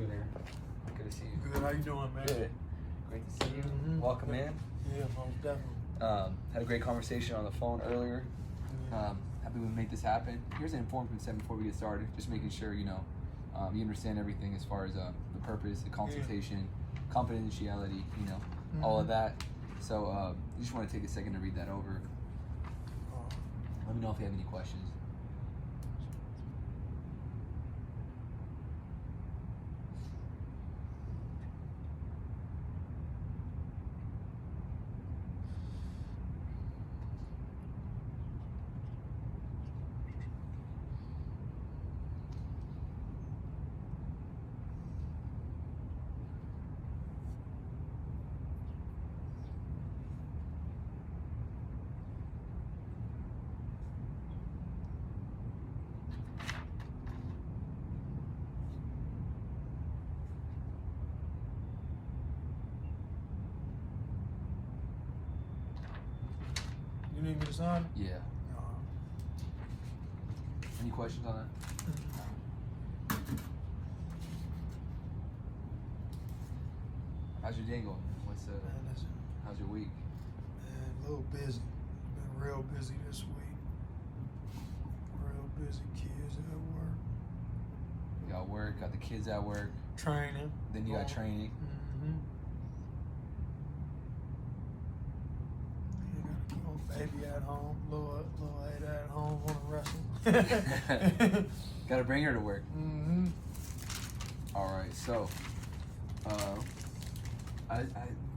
you, man? Good to see you. Good. How you doing, man? Good. Great to see you. Mm-hmm. Welcome in. Yeah, most definitely. Had a great conversation on the phone earlier. Yeah. Happy we make this happen. Here's an informed consent before we get started. Just making sure you understand everything as far as the purpose, the consultation, confidentiality, all of that. So you just want to take a second to read that over. Let me know if you have any questions. You need me to sign? Yeah. No. Any questions on that? How's your day going? Man, listen, How's your week? man, a little busy. Been real busy this week. Real busy. Kids at work. You got work, got the kids at work, Training. then you got training. Mm-hmm. You gotta keep my baby at home. Little Ada at home wanna wrestle. Gotta bring her to work. Mm-hmm. All right, so I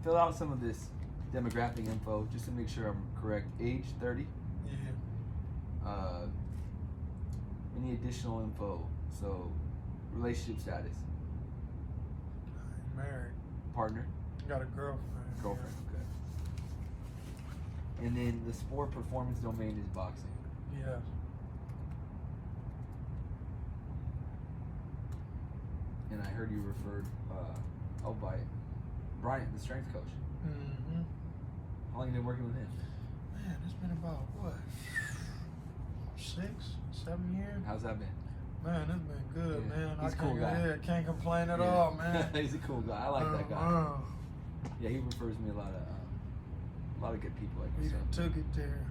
fill out some of this demographic info just to make sure I'm correct. Age 30. Yeah. Any additional info? So, relationship status, I ain't married. partner, Got a girlfriend. girlfriend. Okay. And then the sport performance domain is boxing. Yeah. And I heard you referred by Bryant, the strength coach. Mm-hmm. How long have you been working with him? Man, it's been about, what, 6, 7 years? How's that been? Man, it's been good, Yeah. man. He's I a cool can't, guy. Yeah, can't complain at Yeah. all, man. He's a cool guy. I like that guy. Yeah, he refers me a lot of good people like We yourself. done took it there.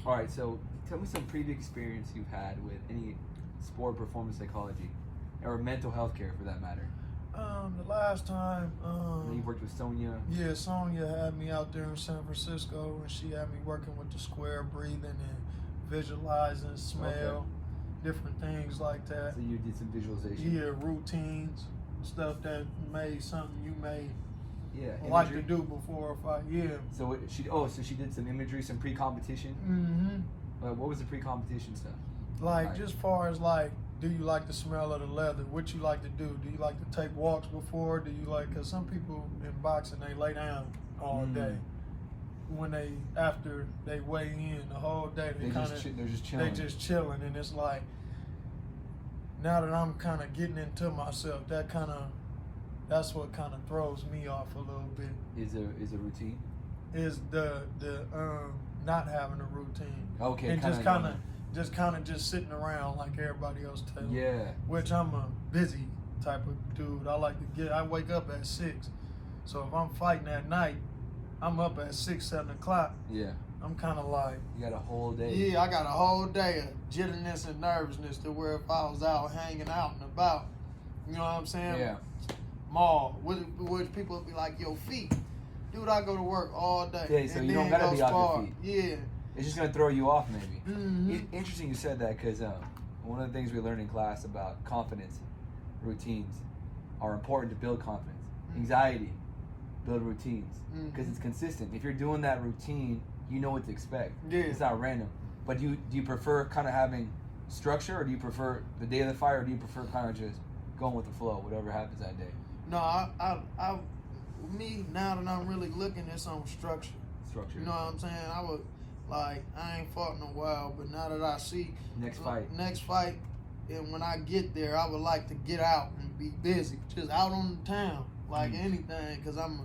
All right, so tell me some previous experience you've had with any sport performance psychology or mental health care for that matter. The last time, You've worked with Sonia. yeah, Sonia had me out there in San Francisco, and she had me working with the square breathing and visualizing, smell, different things like that. So you did some visualization. Yeah, routines, stuff that made something you may Yeah. like imagery. to do before a fight. Yeah. So she did some imagery, some pre-competition. Mm-hmm. What was the pre-competition stuff? Like, Right. just far as like, do you like the smell of the leather? What you like to do? Do you like to take walks before? Do you like, because some people in boxing, they lay down all day. When after they weigh in the whole day, they're just chilling. They just chilling, and it's like, now that I'm kind of getting into myself, that's what kind of throws me off a little bit. Is a routine? Is the not having a routine. Okay. And just kind of sitting around like everybody else tells. Yeah. Which I'm a busy type of dude. I wake up at 6. So if I'm fighting at night, I'm up at 6, 7 o'clock. Yeah. I'm kind of like, You got a whole day. yeah, I got a whole day of jitteriness and nervousness to where if I was out hanging out and about, you know what I'm saying? Yeah. Mall, which people would be like, yo, feet. Dude, I go to work all day. Yeah, so and you don't then gotta go be off your spar. feet. Yeah. It's just gonna throw you off, maybe. Mm-hmm. Interesting you said that because one of the things we learned in class about confidence, routines, are important to build confidence. Anxiety, build routines because it's consistent. If you're doing that routine, you know what to expect. Yeah. It's not random. But do you prefer kind of having structure, or do you prefer the day of the fight, or do you prefer kind of just going with the flow, whatever happens that day? No, me, now that I'm really looking at some structure. Structure. You know what I'm saying? I ain't fought in a while, but now that I see Next fight, and when I get there, I would like to get out and be busy, just out on the town, like anything, because I'm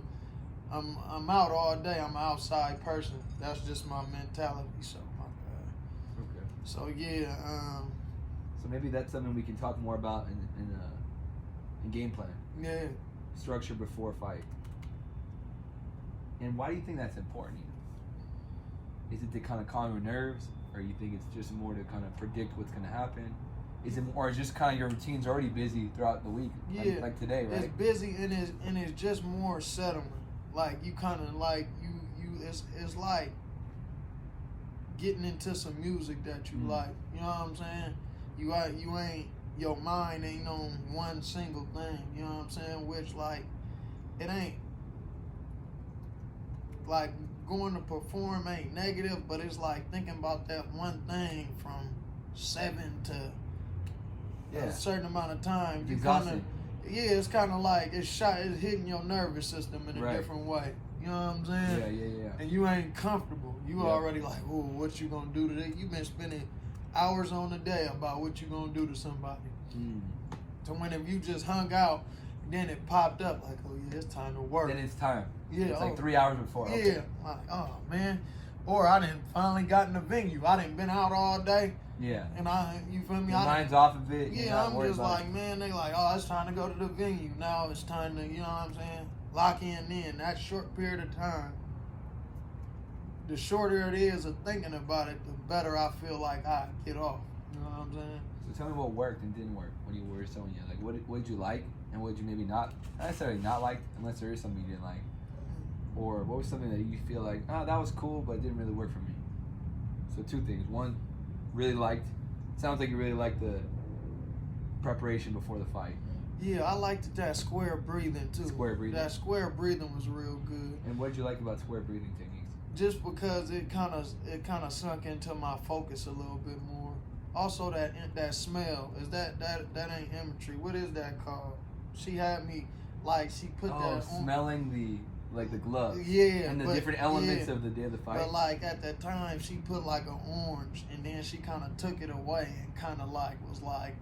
out all day. I'm an outside person. That's just my mentality. So my God. Okay. So yeah. So maybe that's something we can talk more about in and game plan. Yeah. Structure before a fight. And why do you think that's important? Is it to kind of calm your nerves, or you think it's just more to kind of predict what's going to happen? Is it, or is just kind of your routine's already busy throughout the week, Yeah, like today, right? It's busy and it's just more settling. Like you kind of like you it's like getting into some music that you like. You know what I'm saying? You ain't your mind ain't on one single thing. You know what I'm saying? Which like it ain't like going to perform ain't negative, but it's like thinking about that one thing from 7 to a certain amount of time. You exhausting. It's kind of like it's hitting your nervous system in a different way. You know what I'm saying? Yeah. And you ain't comfortable. You already like, oh, what you gonna do today? You been spending hours on the day about what you gonna do to somebody. So when if you just hung out, then it popped up like, oh yeah, it's time to work. Then it's time. Yeah, it's like 3 hours before. Yeah, Okay. like oh man, or I didn't finally got in the venue. I didn't been out all day. Yeah. And you feel me? Your mind's off of it. Yeah, I'm just like, man, they like, oh, it's time to go to the venue. Now it's time to, you know what I'm saying? Lock in that short period of time. The shorter it is of thinking about it, the better I feel like I get off. You know what I'm saying? So tell me what worked and didn't work when you were Sonya. Like, what did you like and what did you maybe not necessarily not like, unless there is something you didn't like, or what was something that you feel like, oh, that was cool, but it didn't really work for me. So 2 things. One, really liked. Sounds like you really liked the preparation before the fight. Yeah, I liked that square breathing too. Square breathing. That square breathing was real good. And what did you like about square breathing techniques? Just because it kind of sunk into my focus a little bit more. Also that smell is that ain't imagery. What is that called? She had me like she put that on. Smelling the glove. Yeah. And the different elements of the day of the fight. But like at that time she put like an orange and then she kind of took it away and kind of like was like,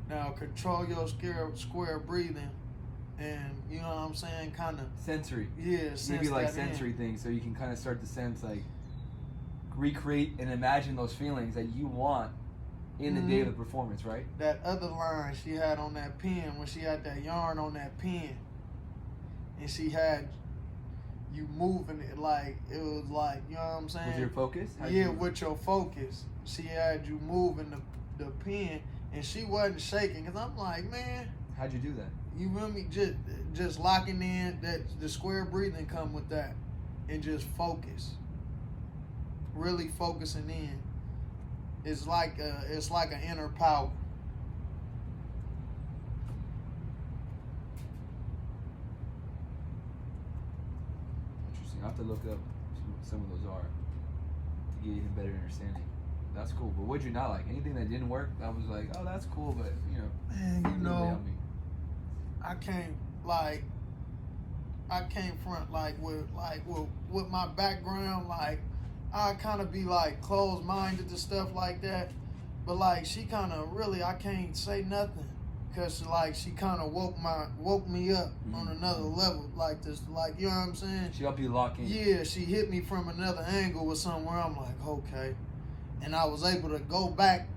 now control your square breathing. And you know what I'm saying? Kind of sensory. Yeah, maybe like sensory things, so you can kind of start to sense, like, recreate and imagine those feelings that you want in the day of the performance, right? That other line she had on that pen, when she had that yarn on that pen, and she had you moving it like it was like, you know what I'm saying? With your focus? With your focus. She had you moving the pen, and she wasn't shaking, because I'm like, man. How'd you do that? You feel me? Just locking in, that the square breathing come with that, and just focus. Really focusing in. It's like an inner power. Interesting. I'll have to look up what some of those are to get even better understanding. That's cool. But what'd you not like? Anything that didn't work? That was like, oh, that's cool, but man, you know, I can't front with my background, like I kind of be like closed minded to stuff like that, but like she kind of really I can't say nothing, cause like she kind of woke me up on another level, like this, like, you know what I'm saying? She helped you lock in. Yeah, she hit me from another angle with somewhere I'm like, okay, and I was able to go back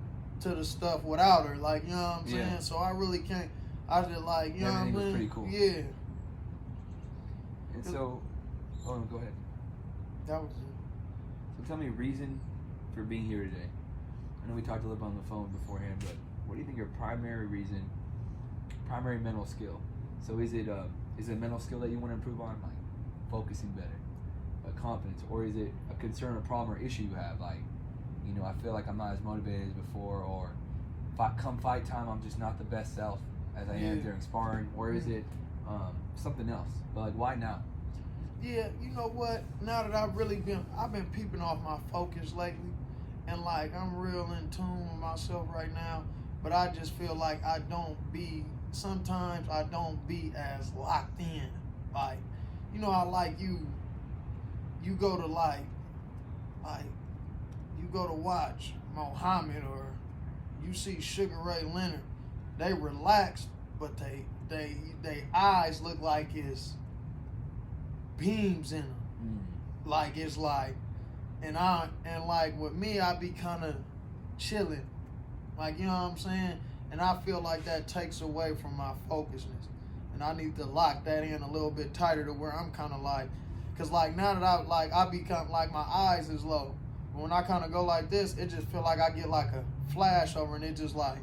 to the stuff without her, like, you know what I'm saying? Yeah. So I really can't. I just like, you know what I mean? Everything was pretty cool. Yeah. And so, go ahead. That was it. So tell me a reason for being here today. I know we talked a little bit on the phone beforehand, but what do you think your primary mental skill? So is it a mental skill that you want to improve on, like focusing better, confidence, or is it a concern, a problem, or issue you have, like, I feel like I'm not as motivated as before, or come fight time, I'm just not the best self as I am during sparring, or is it something else? But like, why now? Yeah, you know what? Now that I've been peeping off my focus lately, and like I'm real in tune with myself right now. But I just feel like sometimes I don't be as locked in. Like, I like you go to you go to watch Muhammad, or you see Sugar Ray Leonard. They relaxed, but they eyes look like it's beams in them. Like it's like, and like with me, I be kind of chilling, like, you know what I'm saying? And I feel like that takes away from my focusness. And I need to lock that in a little bit tighter to where I'm kind of like, because like now that I become like my eyes is low. But when I kind of go like this, it just feel like I get like a flash over and it just like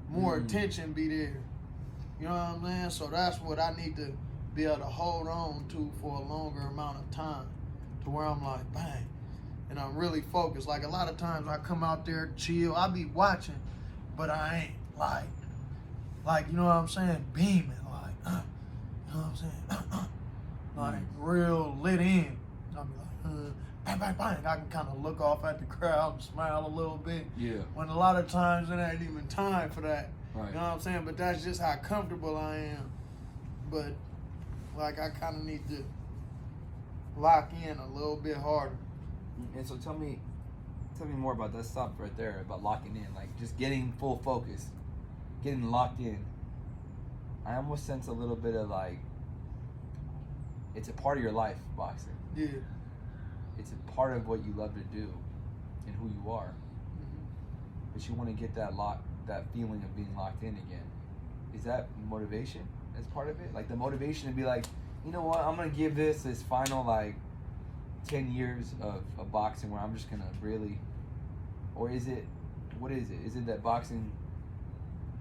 more attention be there. You know what I'm saying? So that's what I need to be able to hold on to for a longer amount of time to where I'm like, bang. And I'm really focused. Like a lot of times I come out there, chill, I be watching, but I ain't like you know what I'm saying, beaming, like, you know what I'm saying, like real lit in. I'll be like, bang, bang, bang. I can kind of look off at the crowd and smile a little bit. Yeah. When a lot of times it ain't even time for that. Right. You know what I'm saying? But that's just how comfortable I am. But like I kind of need to lock in a little bit harder. And so tell me more about that stuff right there, about locking in, like just getting full focus, getting locked in. I almost sense a little bit of like, it's a part of your life, boxing. Yeah. It's a part of what you love to do and who you are. But you want to get that feeling of being locked in again. Is that motivation as part of it? Like the motivation to be like, you know what, I'm going to give this final like 10 years of boxing where I'm just going to really, or is it, what is it? Is it that boxing,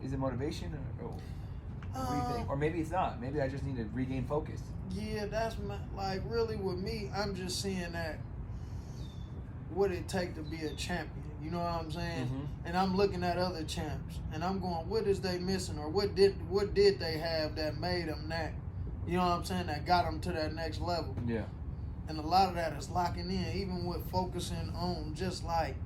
is it motivation or what do you think? Or maybe it's not. Maybe I just need to regain focus. Yeah, that's like really with me, I'm just seeing that what it take to be a champion. You know what I'm saying? Mm-hmm. And I'm looking at other champs, and I'm going, what is they missing, or what did they have that made them that? You know what I'm saying? That got them to that next level. Yeah. And a lot of that is locking in, even with focusing on just like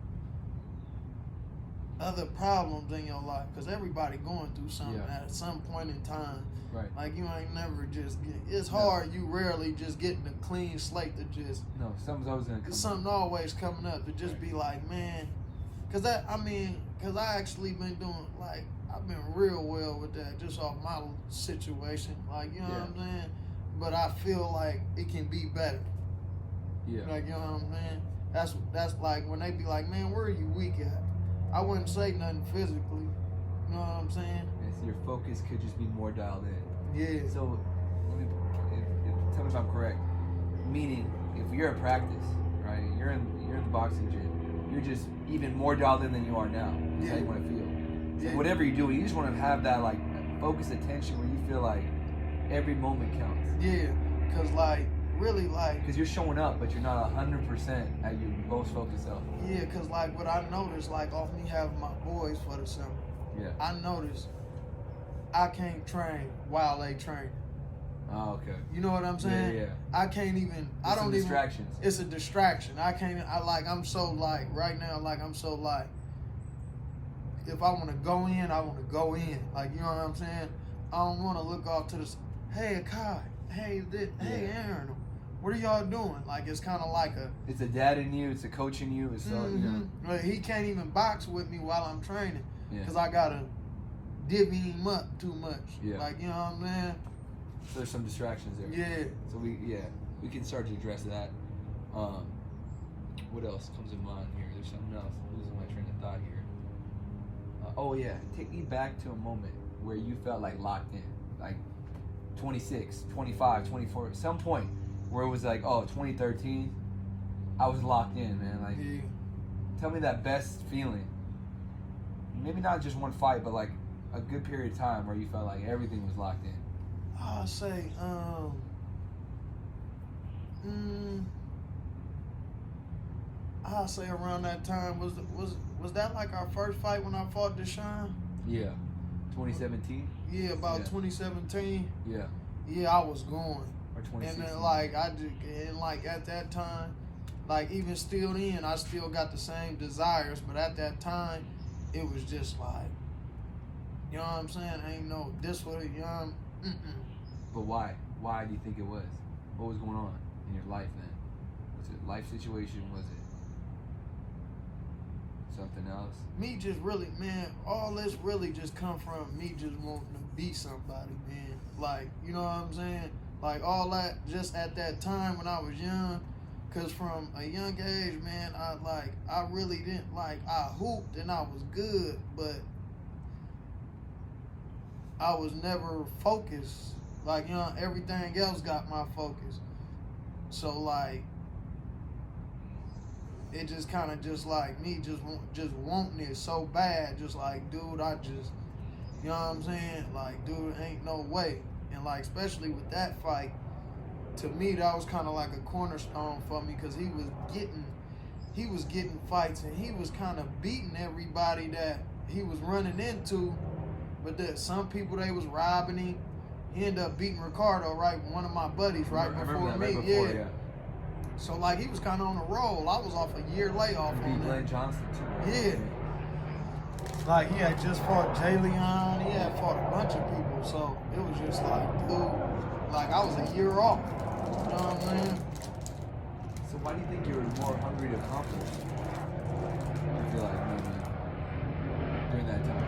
other problems in your life, because everybody going through something at some point in time. Right. Like you ain't never just get. It's hard. You rarely just getting a clean slate to just. No, something's always gonna come. Something always coming up to just be like, man, because I actually been doing like I've been real well with that just off my situation. Like you know what I'm saying. But I feel like it can be better. Yeah. Like you know what I'm saying. That's like when they be like, man, where are you weak at? I wouldn't say nothing physically. You know what I'm saying? And so your focus could just be more dialed in. Yeah. So, tell me if I'm correct. Meaning, if you're at practice, right? You're in the boxing gym. You're just even more dialed in than you are now. That's how you want to feel. So whatever you do, you just want to have that like focused attention where you feel like every moment counts. Yeah. Cause like really like. Because you're showing up, but you're not 100% at your most focused self. Yeah. Cause like what I noticed, like off me having my boys for the summer. Yeah. I noticed I can't train while they train. Oh, okay. You know what I'm saying? Yeah. I can't even. I don't even. Distractions. It's a distraction. I can't. I'm so like right now. Like I'm so like. If I want to go in, I want to go in. Like you know what I'm saying? I don't want to look off to the. Hey, Kai. Hey, hey, Aaron. What are y'all doing? Like it's kind of like a. It's a dad in you. It's a coach in you. It's you know. Like, he can't even box with me while I'm training. Yeah. Cause I gotta divvy him up too much. Yeah. Like you know what I'm saying? So there's some distractions there. Yeah. So we can start to address that. What else comes in mind here? There's something else. I'm losing my train of thought here. Take me back to a moment where you felt like locked in, like 26, 25, 24, some point where it was like, 2013, I was locked in, man. Like, tell me that best feeling. Maybe not just one fight, but like a good period of time where you felt like everything was locked in. I'll say, I'll say around that time was that like our first fight when I fought Deshaun? Yeah, 2017. Yeah, about 2017. Yeah. Yeah, I was going. Or 2016. And then like at that time, like even still then, I still got the same desires, but at that time, it was just like, you know what I'm saying? Ain't no this what it young. But why? Why do you think it was? What was going on in your life then? Was it a life situation? Was it something else? Me just really, man, all this really just come from me just wanting to be somebody, man. Like, you know what I'm saying? Like all that just at that time when I was young. Cause from a young age, man, I really didn't I hooped and I was good, but I was never focused. Like, you know, everything else got my focus. So like, it just kind of just like me just wanting it so bad. Just like, dude, I just, you know what I'm saying? Like, dude, ain't no way. And like, especially with that fight, to me, that was kind of like a cornerstone for me because he was getting fights and he was kind of beating everybody that he was running into. But that some people, they was robbing him. He ended up beating Ricardo, right? One of my buddies, right before me. Yeah. So like, he was kind of on a roll. I was off a year layoff on Beat that. Glenn Johnson too. Yeah. Like, he had just fought Jay Leon. He had fought a bunch of people. So it was just like, dude, like I was a year off. You know what I'm saying? So why do you think you were more hungry to accomplish? I feel like maybe during that time,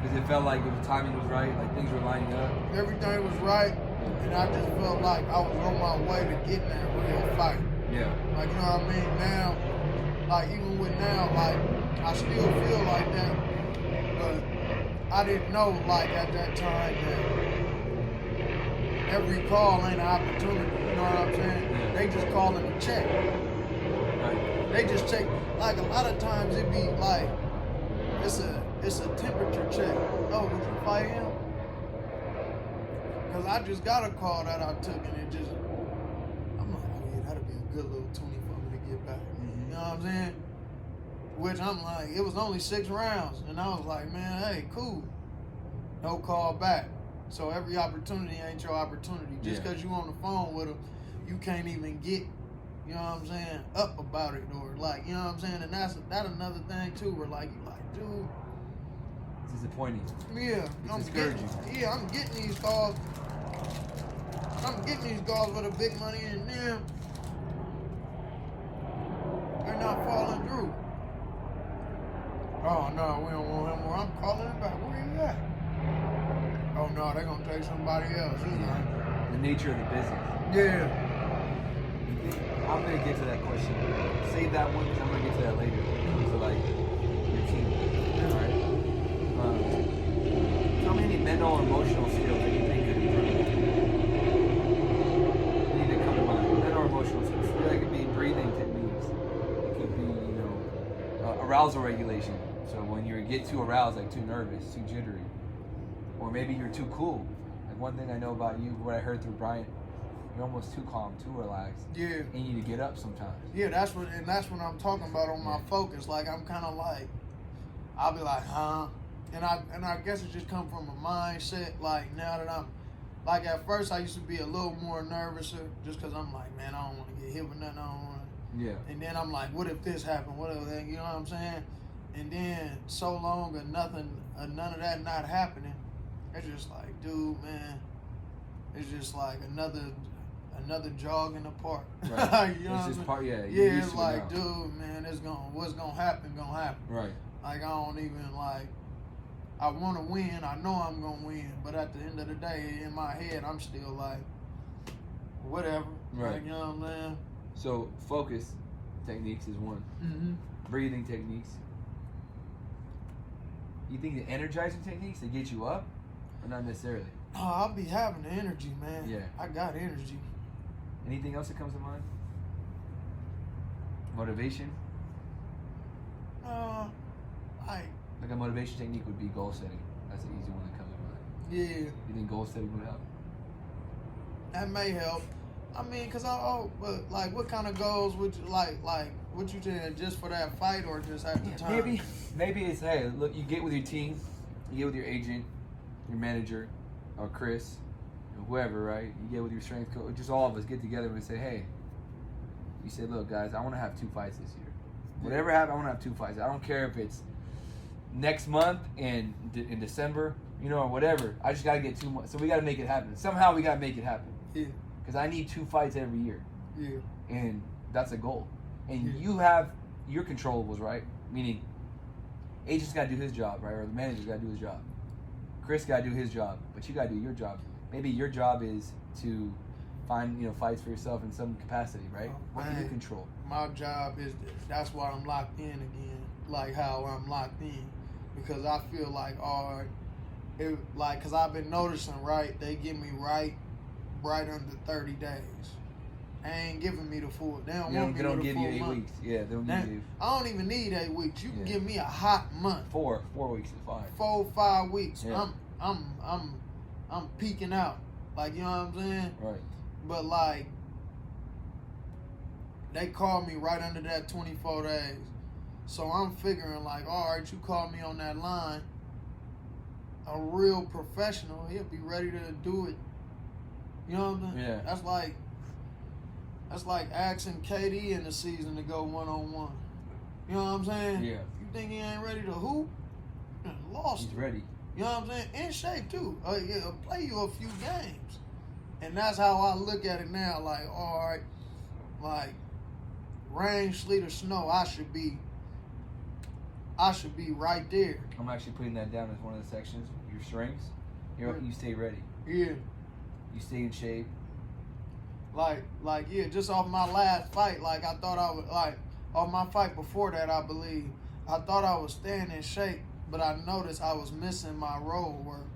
because it felt like the timing was right, like things were lining up. Everything was right, and I just felt like I was on my way to getting that real fight. Yeah. Like, you know what I mean? Now, like, even with now, like, I still feel like that, but I didn't know, like, at that time that every call ain't an opportunity. You know what I'm saying? Yeah. They just calling a check. Right. They just check. Like, a lot of times it be like, it's a temperature check. Oh, did you fight him? Because I just got a call that I took, and it just, I'm like, oh yeah, that'd be a good little 20 for me to get back. Mm-hmm. You know what I'm saying? Which I'm like, it was only 6 rounds, and I was like, man, hey, cool. No call back. So every opportunity ain't your opportunity. Just because you on the phone with them, you can't even get, you know what I'm saying, up about it, or like, you know what I'm saying? And that's another thing too, where like, you like, dude. It's disappointing. Yeah, It's discouraging. I'm getting these calls. I'm getting these calls with the big money, and then they're not falling through. Oh no, we don't want him. I'm calling him back. Where you at? Oh no, they're gonna take somebody else. The nature of the business. Yeah. I'm gonna get to that question. Save that one because I'm gonna get to that later. So like your team. All right. Tell me any mental or emotional skills that you think could improve. Need to come to mind. Mental or emotional skills. That could be breathing techniques. It could be, arousal regulation. So when you get too aroused, like too nervous, too jittery, or maybe you're too cool. Like one thing I know about you, what I heard through Bryant, you're almost too calm, too relaxed. Yeah. And you need to get up sometimes. Yeah, that's what I'm talking about on my focus. Like, I'm kind of like, I'll be like, huh? And I guess it just come from a mindset. Like, now that I'm, like, at first I used to be a little more nervous just because I'm like, man, I don't want to get hit with nothing. I don't want to. Yeah. And then I'm like, what if this happened? What if that? You know what I'm saying? And then so long and none of that not happening. It's just like, dude, man, it's just like another jog in the park. Right. You know it's just part, yeah. Yeah, it's like, dude, man, what's gonna happen, gonna happen. Right. Like, I don't even like, I want to win. I know I'm gonna win, but at the end of the day, in my head, I'm still like, whatever. Right. Like, you know what I'm saying? So focus techniques is one. Mm-hmm. Breathing techniques. You think the energizing techniques that get you up, or not necessarily? Oh, I'll be having the energy, man. Yeah. I got energy. Anything else that comes to mind? Motivation. Like a motivation technique would be goal setting. That's an easy one that comes to mind. Yeah. You think goal setting would help? That may help. I mean, but like, what kind of goals would you like what you saying, just for that fight or just at the time? Maybe it's, hey, look, you get with your team, you get with your agent, your manager, or Chris, or whoever, right? You get with your strength coach, just all of us get together and say, hey, you say, look, guys, I want to have 2 fights this year. Whatever happens, I want to have 2 fights. I don't care if it's next month in December, or whatever. I just got to get 2 months. So we got to make it happen. Somehow we got to make it happen. Yeah. Because I need 2 fights every year. Yeah. And that's a goal. And you have your controllables, right? Meaning, agent's got to do his job, right? Or the manager's got to do his job. Chris got to do his job, but you got to do your job. Maybe your job is to find, fights for yourself in some capacity, right? What can you control? My job is, that's why I'm locked in again, like how I'm locked in. Because I feel like, all right, it like, cause I've been noticing, right? They give me right under 30 days. They ain't giving me the full. They don't want me They don't with a give full you 8 month. weeks. Yeah, they don't give you. I don't even need 8 weeks. You can Yeah. give me a hot month. 4 weeks is fine. 4, 5 weeks. Yeah. I'm peaking out. Like, you know what I'm saying? Right. But like, they called me right under that 24 days. So I'm figuring like, all right, you called me on that line. A real professional, he'll be ready to do it. You know what I'm saying? Yeah. That's like asking KD in the season to go 1-on-1. You know what I'm saying? Yeah. You think he ain't ready to hoop? You done lost. He's ready. You know what I'm saying? In shape too. Yeah, play you a few games. And that's how I look at it now. Like, all right, like rain, sleet, or snow, I should be right there. I'm actually putting that down as one of the sections. Your strengths. You stay ready. Yeah. You stay in shape. Like yeah, just off my last fight, like I thought I would, like off my fight before that, I believe I thought I was staying in shape, but I noticed I was missing my road work.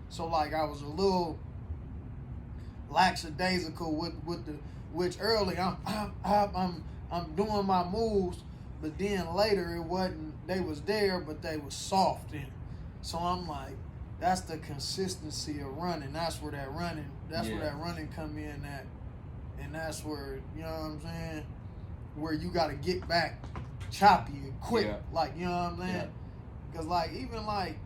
So like I was a little lackadaisical with the, which early I'm doing my moves, but then later it wasn't. They was there, but they was soft in. So I'm like, that's the consistency of running. That's where that running. That's where that running come in at, and that's where, you know what I'm saying, where you got to get back choppy and quick. Yeah. Like, you know what I'm saying? Yeah. Because like even like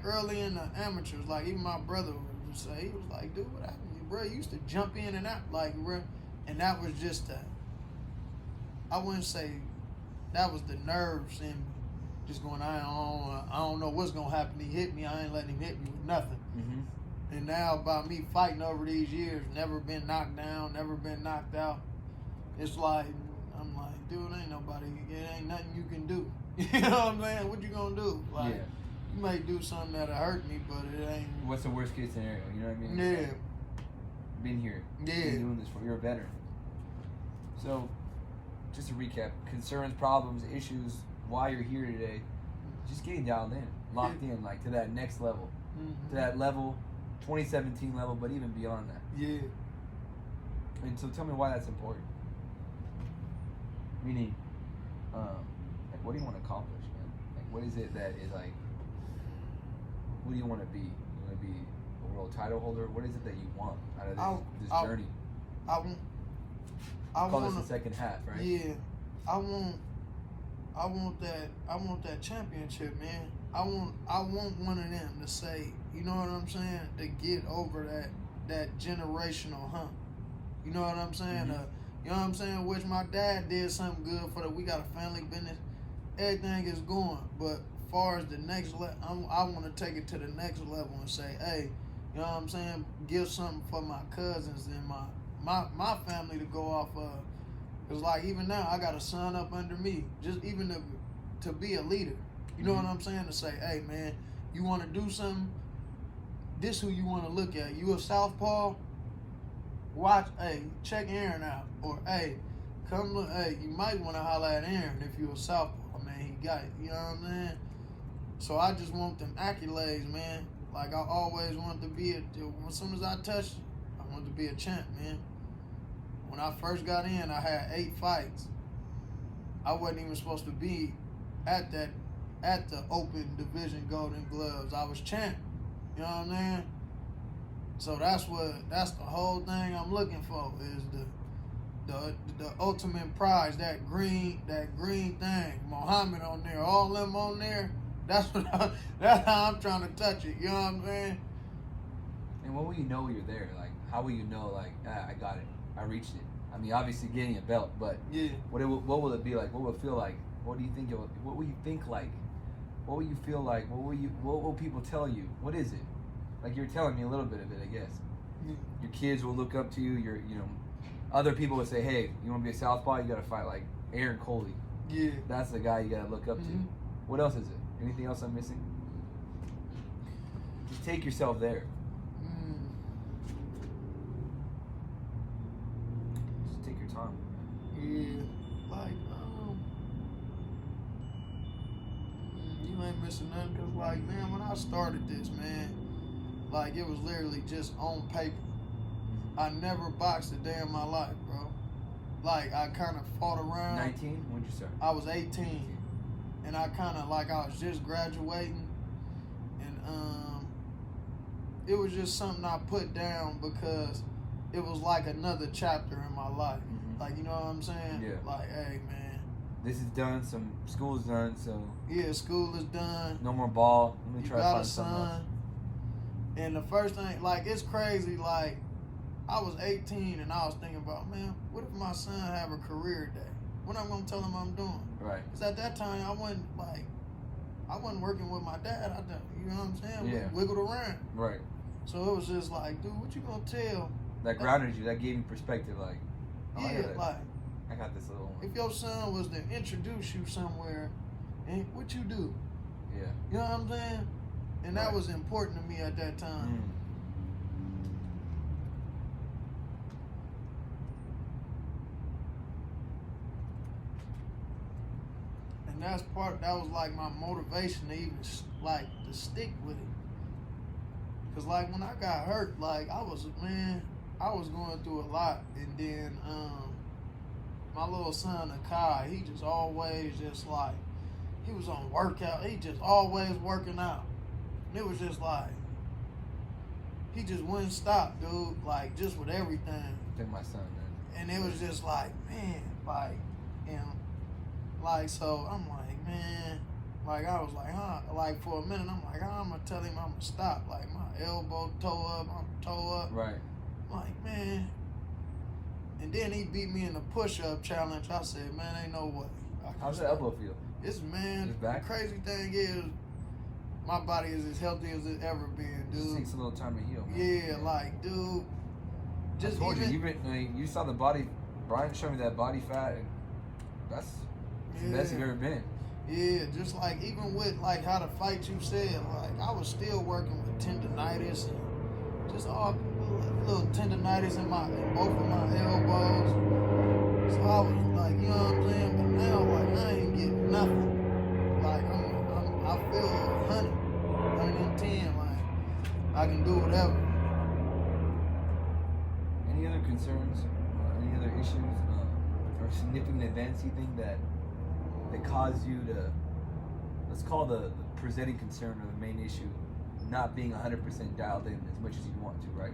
early in the amateurs, like even my brother would say, he was like, dude, what happened to you, bro? You used to jump in and out, like, bro. And that was just I wouldn't say that was the nerves in me. Just going, I don't know what's gonna happen. He hit me. I ain't letting him hit me with nothing. Mm-hmm. And now by me fighting over these years, never been knocked down, never been knocked out. It's like, I'm like, dude, ain't nothing you can do. You know what I'm saying? What you gonna do? Like, Yeah. you may do something that'll hurt me, but it ain't. What's the worst case scenario? You know what I mean? Yeah. Been here. Yeah. Been doing this for. You're a veteran. So, just to recap: concerns, problems, issues. Why you're here today? Just getting dialed in, locked in, like to that next level, to that level, 2017 level, but even beyond that. Yeah. And so, tell me why that's important. Meaning, like, what do you want to accomplish, man? Like, what is it that is like? What do you want to be? You want to be a world title holder? What is it that you want out of this journey? I Call want this the second half, right? Yeah, I want that championship, man. I want one of them to say, you know what I'm saying, to get over that generational hump. You know what I'm saying? Mm-hmm. You know what I'm saying? Which my dad did something good for we got a family business. Everything is going, but as far as the next level, I want to take it to the next level and say, hey, you know what I'm saying? Give something for my cousins and my family to go off of. Cause like even now I got a son up under me, just even to be a leader. You know what I'm saying? To say, hey man, you want to do something? This who you want to look at. You a southpaw? Watch, hey, check Aaron out. Or hey, come look, hey, you might want to holler at Aaron if you a southpaw. I mean, he got it. You know what I'm saying? So I just want them accolades, man. Like I always wanted to be as soon as I touched it, I wanted to be a champ, man. When I first got in, I had 8 fights. I wasn't even supposed to be at the open division Golden Gloves. I was champ. You know what I'm saying? So that's the whole thing I'm looking for is the ultimate prize, that green thing. Muhammad on there, all them on there. That's how I'm trying to touch it. You know what I'm saying? And when will you know you're there? Like, how will you know? Like, I got it. I reached it. I mean, obviously getting a belt, but yeah. What will it be like? What will it feel like? What do you think? What will you think like? What will you feel like? What will people tell you? What is it? Like you're telling me a little bit of it, I guess. Yeah. Your kids will look up to you. Other people would say, "Hey, you want to be a southpaw? You got to fight like Aaron Coley." Yeah. That's the guy you got to look up to. What else is it? Anything else I'm missing? Just take yourself there. Just take your time. Yeah, like you ain't missing nothing, cause like like, man, when I started this, man, like, it was literally just on paper. I never boxed a day in my life, bro. Like, I kind of fought around. 19? When'd you start? I was 18. And I kind of, like, I was just graduating. And it was just something I put down because it was like another chapter in my life. Mm-hmm. Like, you know what I'm saying? Yeah. Like, hey, man. This is done, some school's done, so. Yeah, school is done. No more ball. Let me You try to got find a something else. son. And the first thing, like, it's crazy, like, I was 18 and I was thinking about, man, what if my son have a career day? What I'm gonna tell him I'm doing? Right. Cause at that time I wasn't working with my dad. You know what I'm saying? Yeah. We wiggled around. Right. So it was just like, dude, what you gonna tell? That grounded you. That gave you perspective. Like, oh, Yeah, like, I got this little one. if your son was to introduce you somewhere, and what you do? Yeah. You know what I'm saying? And that Right. was important to me at that time. And that was like my motivation to even like to stick with it. Cause like when I got hurt, like I was going through a lot, and then my little son Akai, he just always just like he was on workout, he just always working out. And it was just like he just wouldn't stop, dude, like just with everything. I think my son, man. And it was just like, man, like, like, so I'm like, man, like, I was like, huh, like, for a minute, I'm like, I'm gonna tell him I'm gonna stop, like, my elbow, toe up, Right. I'm like, man, and then he beat me in the push-up challenge. I said, man, ain't no way. How's the elbow feel? It's, man, It's back? the crazy thing is, my body is as healthy as it's ever been, It just dude. takes a little time to heal, man. Yeah, like, dude, just I told even, you, you saw the body. Brian showed me that body fat, and that's the best you've ever been. Yeah, just like even with like how the fight you said, like I was still working with tendonitis and just all little tendonitis in both of my elbows. So I was like, you know what I'm saying? But now like I ain't getting nothing. Like I feel 100, 110. Like I can do whatever. Any other concerns? Any other issues or significant events you think that caused you to, let's call the presenting concern or the main issue, not being 100% dialed in as much as you want to, right?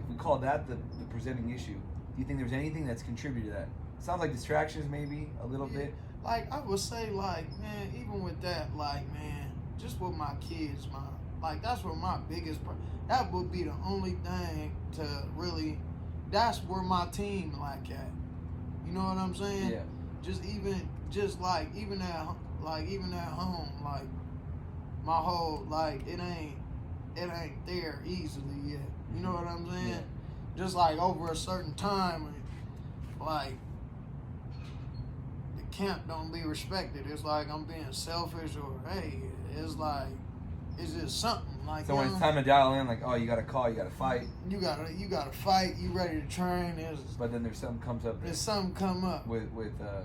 If we call that the presenting issue, do you think there's anything that's contributed to that? Sounds like distractions maybe, a little bit. Like I would say like, man, even with that, like, man, just with my kids, like that's where my biggest, that would be the only thing to really, that's where my team like at. You know what I'm saying? Yeah. Even at home, like my whole, like it ain't there easily yet. You know what I'm saying? Yeah. Just like over a certain time, like the camp don't be respected. It's like I'm being selfish, or hey, it's like it's just something like. So when it's time to dial in, like, oh, you got to call, you got to fight. You gotta fight. You ready to train? But then there's something comes up. There's something come up with the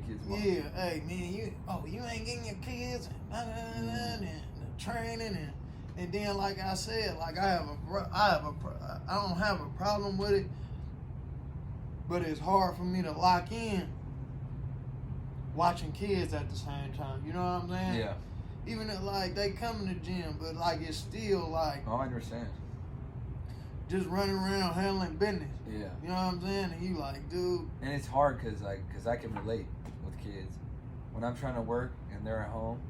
kids. Mom. Yeah, hey man, you ain't getting your kids and the training and then like I said, like I don't have a problem with it, but it's hard for me to lock in watching kids at the same time. You know what I'm saying? Yeah. Even if like they come in the gym, but like it's still like. Oh, I understand. Just running around handling business. Yeah. You know what I'm saying? And you like, dude. And it's hard because I can relate with kids. When I'm trying to work and they're at home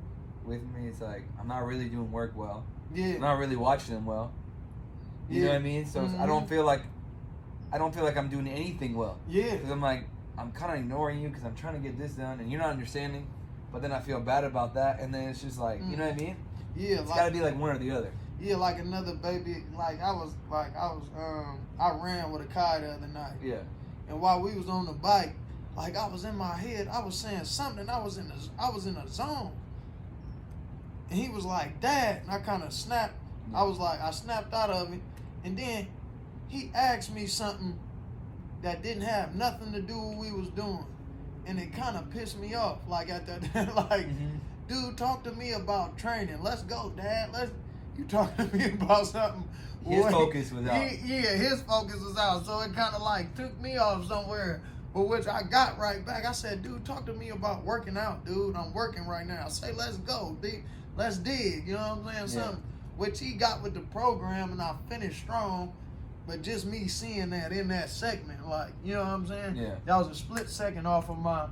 with me, it's like I'm not really doing work well. Yeah. I'm not really watching them well. You know what I mean? So I don't feel like I'm doing anything well. Yeah. Because I'm like, I'm kind of ignoring you because I'm trying to get this done and you're not understanding. But then I feel bad about that, and then it's just like, you know what I mean? Yeah. It's got to be like one or the other. Yeah, like another baby. Like I ran with a car the other night. Yeah. And while we was on the bike, like I was in my head, I was saying something. I was in a zone. And he was like, "Dad," and I kind of snapped. Yeah. I snapped out of it, and then he asked me something that didn't have nothing to do with what we was doing, and it kind of pissed me off. Like at that, like dude, talk to me about training. Let's go, Dad. You talk to me about something. His focus was out. His focus was out. So it kind of like took me off somewhere, but which I got right back. I said, dude, talk to me about working out, dude. I'm working right now. I say, let's go, dude. Let's dig. You know what I'm saying? Something which he got with the program, and I finished strong. But just me seeing that in that segment, like, you know what I'm saying? Yeah. That was a split second off my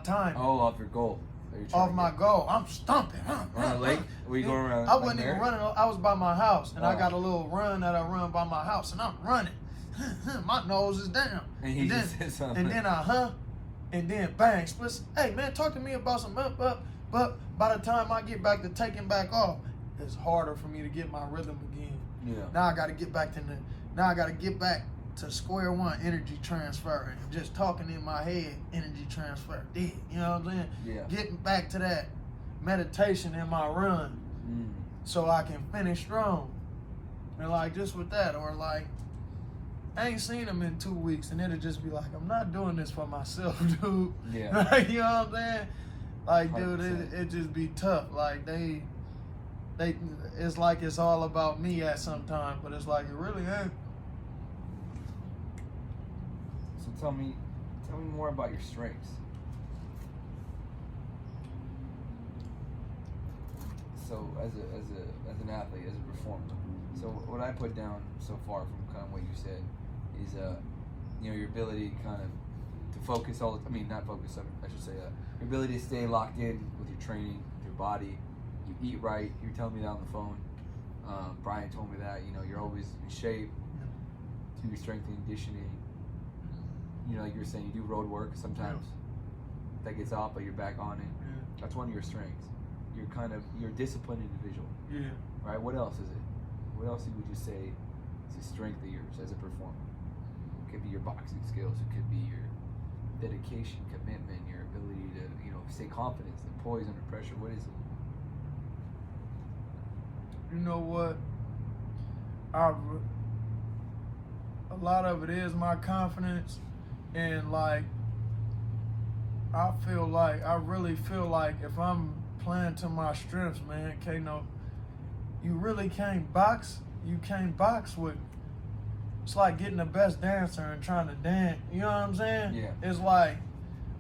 time. Oh, off your goal. Off my goal. I'm stumping. Around a lake? Were you going around? I wasn't even running. I was by my house, and I Oh. got a little run that I run by my house, and I'm running. My nose is down. And he just said something. And then and then bang, splits. Hey man, talk to me about some up. But by the time I get back to taking back off, it's harder for me to get my rhythm again. Yeah. Now I got to get back to square one, energy transfer, and just talking in my head, energy transfer. You know what I'm saying? Yeah. Getting back to that meditation in my run, so I can finish strong. And like just with that, or like I ain't seen them in 2 weeks, and it'll just be like, I'm not doing this for myself, dude. Yeah. Like, you know what I'm saying? Like, dude, 100%. it just be tough. Like they, it's like it's all about me at some time, but it's like it really ain't. So tell me more about your strengths. So as an athlete, as a performer, so what I put down so far from kind of what you said is your ability kind of to focus not focus, I should say your ability to stay locked in with your training, with your body. You eat right. You're telling me that on the phone. Brian told me that you're always in shape. Do your strength and conditioning. Like you're saying, you do road work sometimes. That gets off, but you're back on it. Yeah. That's one of your strengths. You're a disciplined individual. Yeah. Right? What else is it? What else would you say is a strength of yours as a performer? It could be your boxing skills. It could be your dedication, commitment, your ability to stay confident and poised under pressure. What is it? You know what? A lot of it is my confidence, and like I really feel like if I'm playing to my strengths, man, Kano, you really can't box. You can't box with. It's like getting the best dancer and trying to dance. You know what I'm saying? Yeah. It's like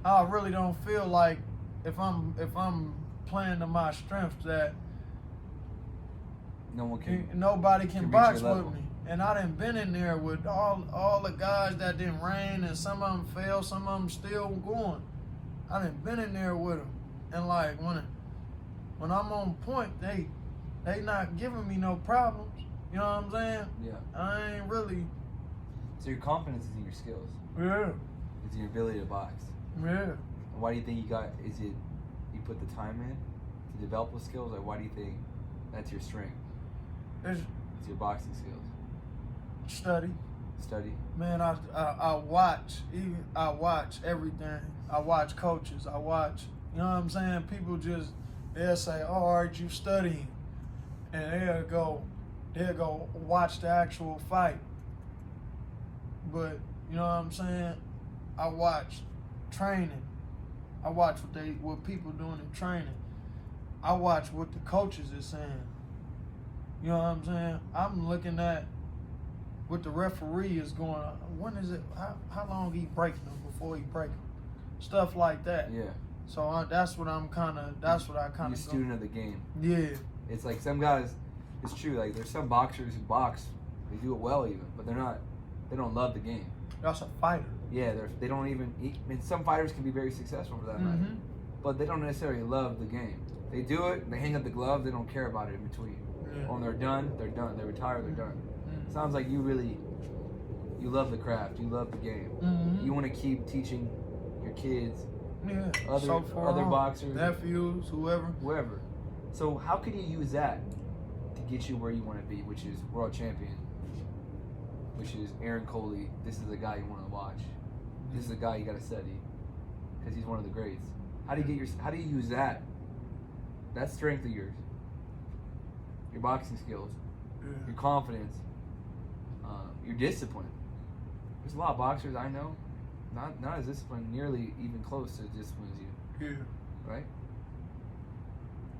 I really don't feel like if I'm playing to my strengths that nobody can reach box your with level. me. And I done been in there with all the guys that didn't reign, and some of them failed, some of them still going. I done been in there with them, and like when I'm on point, they not giving me no problems. You know what I'm saying? Yeah. I ain't really. So your confidence is in your skills. Yeah. It's in your ability to box. Yeah. And why do you think you put the time in to develop those skills? Or why do you think that's your strength? It's your boxing skills. study. Study. Man, I watch everything. I watch coaches. I watch, you know what I'm saying? People they'll say, "Oh, all right, you studying," and they'll go watch the actual fight. But you know what I'm saying? I watch training. I watch what people doing in training. I watch what the coaches is saying. You know what I'm saying? I'm looking at what the referee is going on. When is it? How long he breaking them before he break them? Stuff like that. Yeah. So that's what I kind of. You're a student of the game. Yeah. It's like some guys. It's true. Like there's some boxers who box. They do it well even, but they don't love the game. That's a fighter. Yeah, they don't even. Some fighters can be very successful for that matter, but they don't necessarily love the game. They do it. They hang up the glove. They don't care about it in between. Yeah. When they're done, they're done. They retire, they're done. Sounds like you love the craft. You love the game. You want to keep teaching your kids, Yeah. other boxers, nephews, whoever. So how can you use that to get you where you want to be, which is world champion, which is Aaron Coley? This is the guy you want to watch. This is the guy you got to study because he's one of the greats. How do you use that strength of yours, your boxing skills, your confidence, your discipline? There's a lot of boxers I know not as disciplined, nearly even close to discipline as you. Yeah. Right?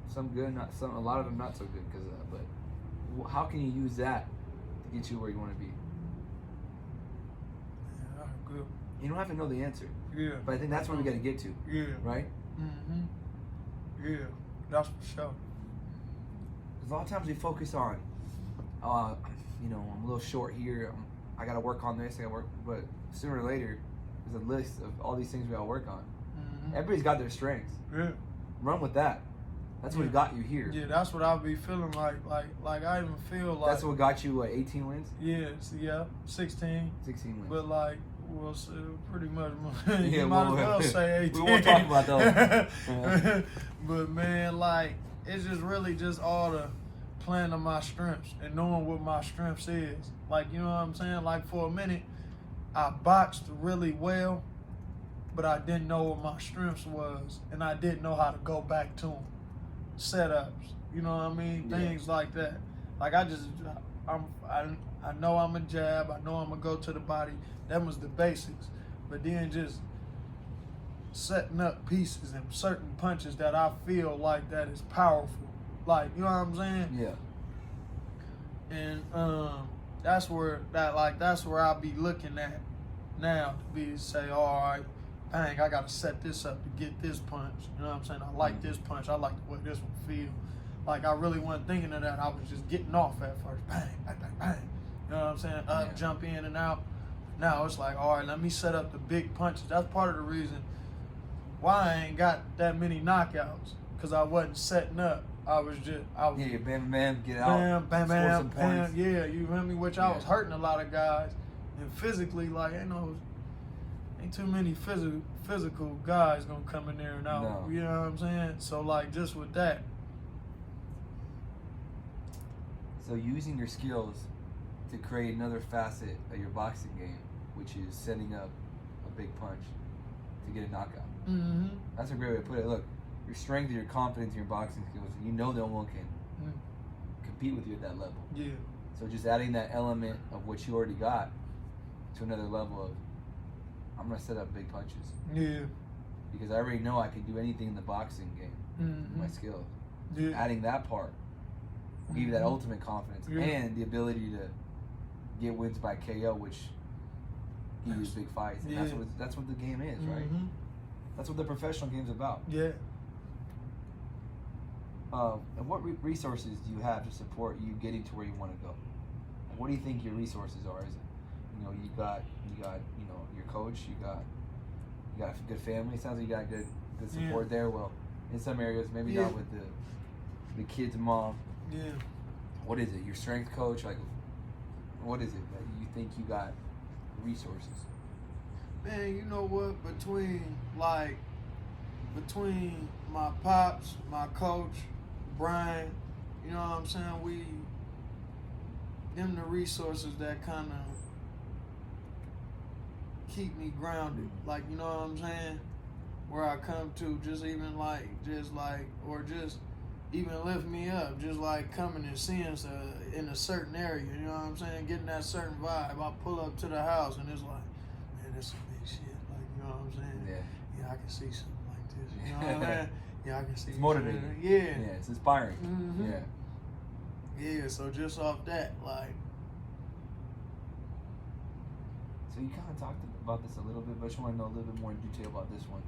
Some good, a lot of them not so good because of that. But how can you use that to get you where you want to be? Yeah, that's good. You don't have to know the answer. Yeah. But I think that's where we got to get to. Yeah. Right? Yeah. That's for sure. Because a lot of times we focus on, you know, I'm a little short here. I got to work on this. I got to work. But sooner or later, there's a list of all these things we got to work on. Everybody's got their strengths. Yeah. Run with that. That's what got you here. Yeah, that's what I'll be feeling like I even feel like. That's what got you, 18 wins? Yeah, 16. 16 wins. But like, we'll say pretty much. Yeah, you might as well say 18. We won't talk about those. But man, like, it's just really just all the playing of my strengths and knowing what my strengths is. Like, you know what I'm saying? Like, for a minute, I boxed really well, but I didn't know what my strengths was, and I didn't know how to go back to them. Setups, you know what I mean? Yeah. Things like that. Like, I know I'm a jab. I know I'm gonna go to the body. That was the basics. But then just setting up pieces and certain punches that I feel like that is powerful. Like, you know what I'm saying? Yeah. And that's where I'll be looking at now to say, all right, bang, I gotta set this up to get this punch. You know what I'm saying? I like this punch. I like the way this one feel. Like, I really wasn't thinking of that. I was just getting off at first. Bang, bang, bang, bang. You know what I'm saying? Up, jump in and out. Now it's like, all right, let me set up the big punches. That's part of the reason why I ain't got that many knockouts, because I wasn't setting up. I was Yeah, bam, bam, get out. Bam, bam, score bam, some bam. points. Yeah, you feel me? Which I was hurting a lot of guys. And physically, like, ain't too many physical guys gonna come in there and out. No. You know what I'm saying? So, like, just with that. So using your skills to create another facet of your boxing game, which is setting up a big punch to get a knockout. Mm-hmm. That's a great way to put it. Look, your strength, your confidence, your boxing skills, you know no one can compete with you at that level. Yeah. So just adding that element of what you already got to another level of, I'm going to set up big punches. Yeah. Because I already know I can do anything in the boxing game with my skills. Yeah. Adding that part will give you that ultimate confidence and the ability to get wins by KO, which give you big fights. And that's what the game is, right? That's what the professional game's about. Yeah. And what resources do you have to support you getting to where you want to go? And what do you think your resources are? Is it, you got your coach, you got a good family. Sounds like you got good support there. Well, in some areas, maybe not with the kid's mom. Yeah. What is it? Your strength coach? Like, what is it that you think you got resources? Man, you know what? Between my pops, my coach, Brian, you know what I'm saying? Them the resources that kind of keep me grounded. Like, you know what I'm saying? Where I come to, just even lift me up, just like coming and seeing us in a certain area, you know what I'm saying? Getting that certain vibe. I pull up to the house and it's like, man, this some big shit. Like, you know what I'm saying? Yeah, I can see something like this. You know what I'm saying? Yeah, I can see. It's motivating. Yeah, it's inspiring. Mm-hmm. Yeah. Yeah, so just off that, like. So you kind of talked about this a little bit, but I just want to know a little bit more in detail about this one.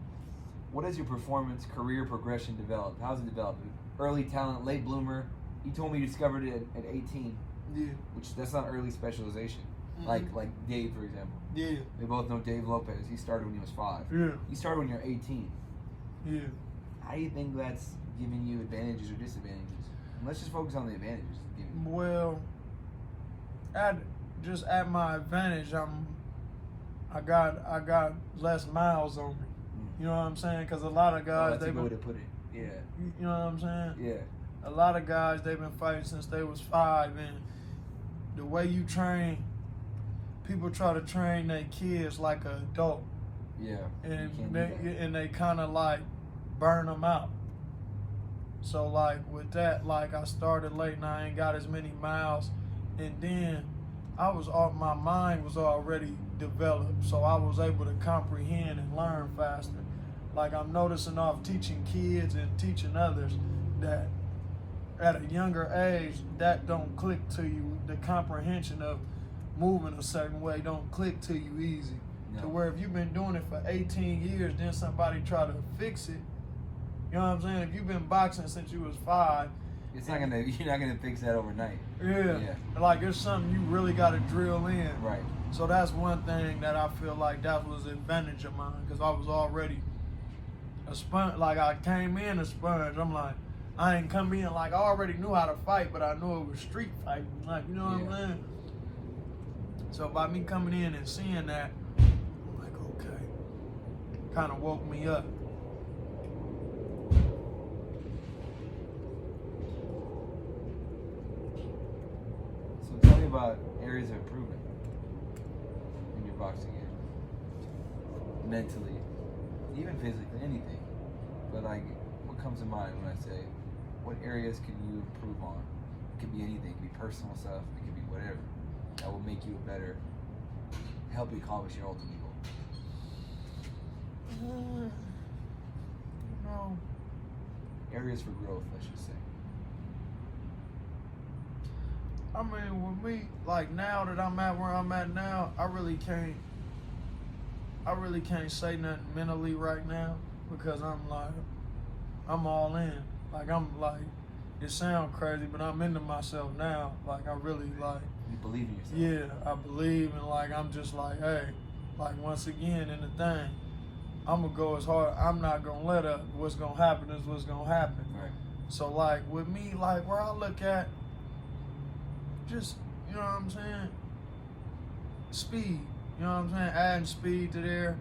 What has your performance, career progression developed? How's it developed? Early talent, late bloomer. You told me you discovered it at 18. Yeah. Which that's not early specialization. Like Dave, for example. Yeah. We both know Dave Lopez. He started when he was 5. Yeah. You started when you're 18. Yeah. How do you think that's giving you advantages or disadvantages? And let's just focus on the advantages. Well, at my advantage, I got less miles on me. You know what I'm saying? Because a lot of guys, that's a good way to put it. Yeah. You know what I'm saying? Yeah. A lot of guys, they've been fighting since they was 5, and the way you train, people try to train their kids like an adult. Yeah. And they kind of like burn them out. So like with that, like I started late and I ain't got as many miles, and then my mind was already developed, so I was able to comprehend and learn faster. Like I'm noticing off teaching kids and teaching others that at a younger age that don't click to you. The comprehension of moving a certain way don't click to you easy. No. To where if you've been doing it for 18 years, then somebody try to fix it. You know what I'm saying? If you've been boxing since you was 5, you're not gonna fix that overnight. Yeah. Like it's something you really got to drill in. Right. So that's one thing that I feel like that was an advantage of mine, because I was already a sponge. Like I came in a sponge. I'm like, I ain't come in like I already knew how to fight, but I knew it was street fighting. Like, you know what I'm saying? So by me coming in and seeing that, I'm like, okay, kind of woke me up. So tell me about areas of improvement in your boxing game, mentally, even physically, anything. But like, what comes to mind when I say, what areas can you improve on? It could be anything. It could be personal stuff. It could be whatever. That will make you a better, help you accomplish your ultimate goal. You know, Areas for growth, I should say. I mean, with me, like now that I'm at where I'm at now, I really can't say nothing mentally right now, because I'm like, I'm all in. Like I'm like, it sounds crazy, but I'm into myself now. Like I really like. You believe in yourself. Yeah, I believe, and like I'm just like, hey, like once again in the thing, I'm gonna go as hard. I'm not gonna let up. What's gonna happen is what's gonna happen. Right. So like with me, like where I look at, just, you know what I'm saying, speed. You know what I'm saying, adding speed to there,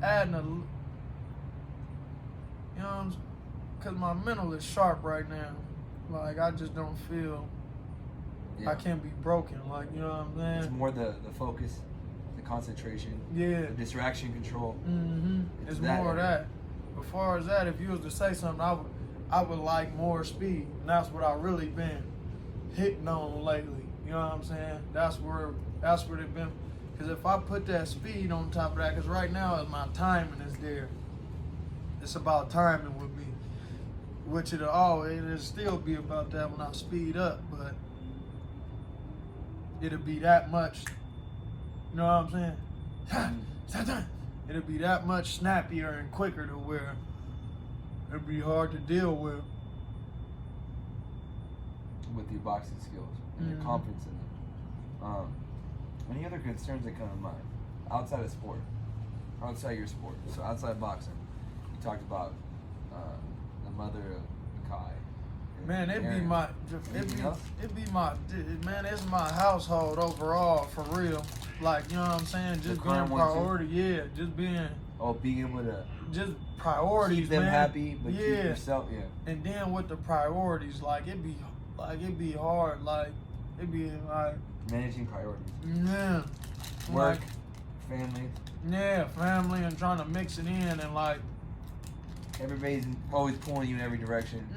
adding a, you know what I'm saying, because my mental is sharp right now. Like I just don't feel. Yeah. I can't be broken, like, you know what I'm saying? It's more the focus, the concentration, Yeah. the distraction control. Mm-hmm. It's that more of area. that. As far as that, if you was to say something, I would like more speed. And that's what I really been hitting on lately. You know what I'm saying? That's where they've been. Because if I put that speed on top of that, because right now my timing is there. It's about timing with me. Which it'll still be about that when I speed up, but it'll be that much, you know what I'm saying? It'll be that much snappier and quicker to where it'll be hard to deal with. With your boxing skills and your confidence in them. Any other concerns that come to mind outside of sport, outside your sport? So outside boxing, you talked about the mother of Kai. Man, it's my household overall, for real. Like, you know what I'm saying? Just being priority, just being able to just priorities, keep them man. happy, but keep yourself, And then with the priorities, like it'd be hard, like it'd be like managing priorities. Yeah. Work, family. Yeah, family, and trying to mix it in, and like everybody's always pulling you in every direction.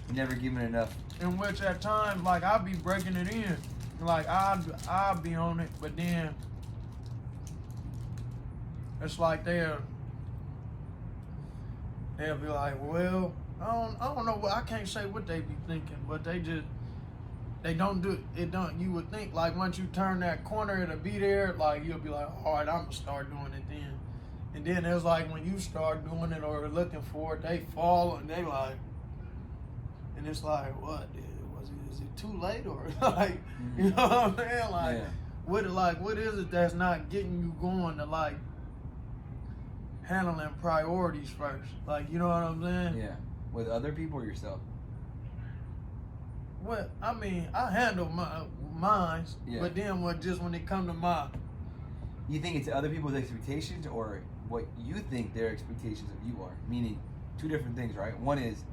You never giving enough. In which at times, like I'll be breaking it in, like I'll be on it, but then it's like they'll be like, well, I don't know, I can't say what they be thinking, but they don't do it. You would think like once you turn that corner, it'll be there. Like you'll be like, all right, I'm gonna start doing it then. And then it's like when you start doing it or looking for it, they fall and they like, and it's like, what? Is it too late or like, you know what I'm saying? Like, what is it that's not getting you going to like handling priorities first? Like, you know what I'm saying? Yeah. With other people or yourself? Well, I mean, I handle mine, but then when it come to my, you think it's other people's expectations or what you think their expectations of you are? Meaning, two different things, right? One is,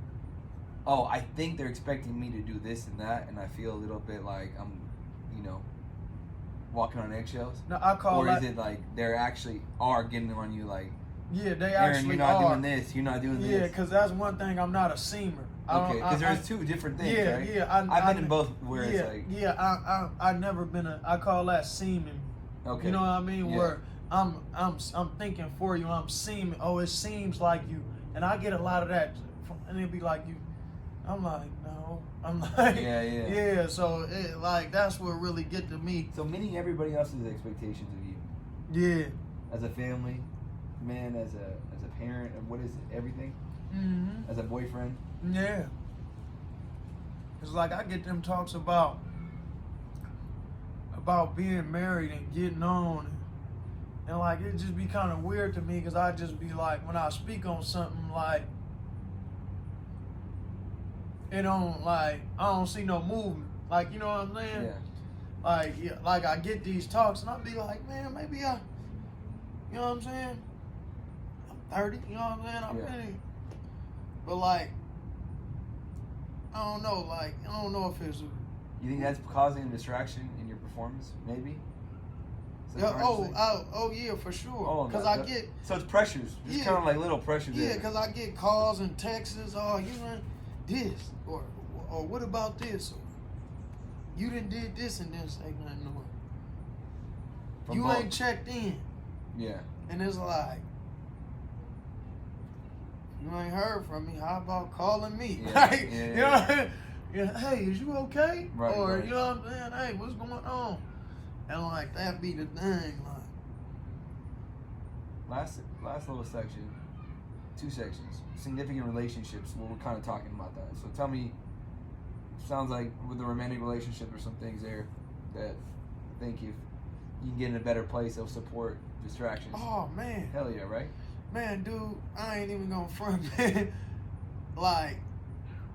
oh, I think they're expecting me to do this and that, and I feel a little bit like I'm, walking on eggshells. No, I call. Or is it like they're actually are getting on you, like, yeah, they Aaron, actually you're not are doing this, you're not doing this. Yeah, because that's one thing. I'm not a seamer. Okay, because there's two different things, yeah, right? Yeah, I've been in both where yeah, it's like... Yeah, I never been I call that seeming. Okay. You know what I mean? Yeah. Where I'm thinking for you, I'm seeming, oh, it seems like you. And I get a lot of that, and it'd be like you. I'm like, no. I'm like, yeah. So it, like, that's what really get to me. So meeting everybody else's expectations of you. Yeah. As a family, man, as a parent, and what is it? Everything. Mm-hmm. As a boyfriend. Yeah. It's like I get them talks about being married and getting on, and like it just be kind of weird to me because I just be like, when I speak on something, like it don't, like I don't see no movement, like, you know what I'm saying? Yeah. Like I get these talks and I be like, man, maybe I, you know what I'm saying? I'm 30, you know what I'm saying? I'm ready. But like, I don't know, like I don't know if it's. You think that's causing a distraction in your performance? Maybe. Yeah, for sure. Because I get. So it's pressures. It's kind of like little pressures. Yeah, because I get calls and texts. Oh, you know this, or what about this? Or, you done did this and then say nothing. Or you ain't checked in. Yeah. And it's like, you ain't heard from me. How about calling me? Yeah. Right? Yeah. You know? Yeah, hey, is you okay? Right, or right. you know what I'm saying? Hey, what's going on? And like that be the thing. Like last little section, 2 sections. Significant relationships. Well, we're kind of talking about that. So tell me. Sounds like with the romantic relationship, there's some things there that I think if you can get in a better place, they'll support distractions. Oh man. Hell yeah, right? Man, dude, I ain't even gonna front, man. Like.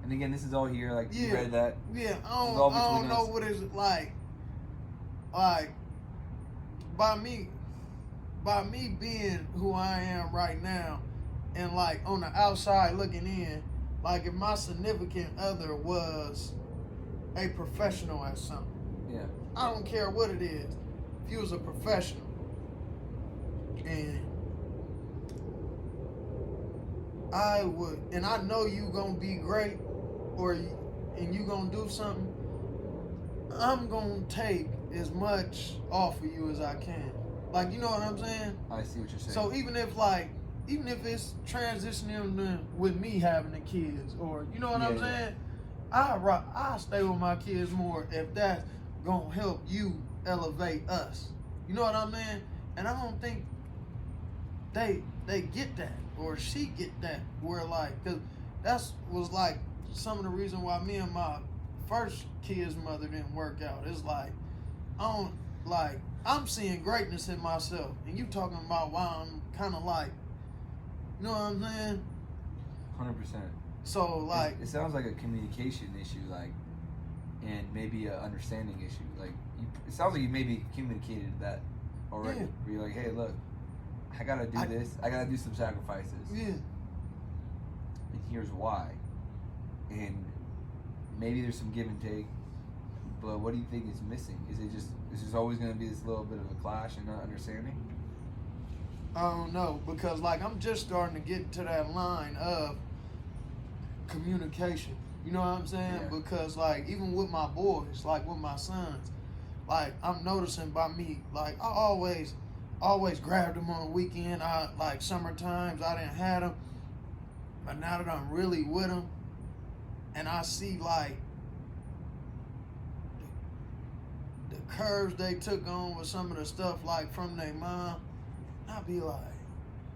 And again, this is all here. Like, yeah, you read that. Yeah, I don't know what it's like. Like, by me being who I am right now, and like on the outside looking in, like if my significant other was a professional at something. Yeah. I don't care what it is. If he was a professional, and I would, and I know you gonna be great, and you gonna do something, I'm gonna take as much off of you as I can. Like, you know what I'm saying? I see what you're saying. So even if it's transitioning with me having the kids, or you know what I'm saying, I stay with my kids more if that's gonna help you elevate us. You know what I mean? And I don't think they get that, or she get that, where like, cause that's was like some of the reason why me and my first kid's mother didn't work out. It's like, I'm seeing greatness in myself, and you talking about why I'm kind of like, you know what I'm saying? 100%. So like, it sounds like a communication issue, like, and maybe an understanding issue. Like, it sounds like you maybe communicated that already. Yeah. Where you're like, hey, look, I gotta do this. I gotta do some sacrifices. Yeah. And here's why. And maybe there's some give and take. But what do you think is missing? Is there always gonna be this little bit of a clash and not understanding? I don't know, because like I'm just starting to get to that line of communication. You know what I'm saying? Yeah. Because like even with my boys, like with my sons, like I'm noticing by me, like I always grabbed them on the weekend. I like summer times I didn't have them, but now that I'm really with them, and I see like the curves they took on with some of the stuff like from their mom, I be like,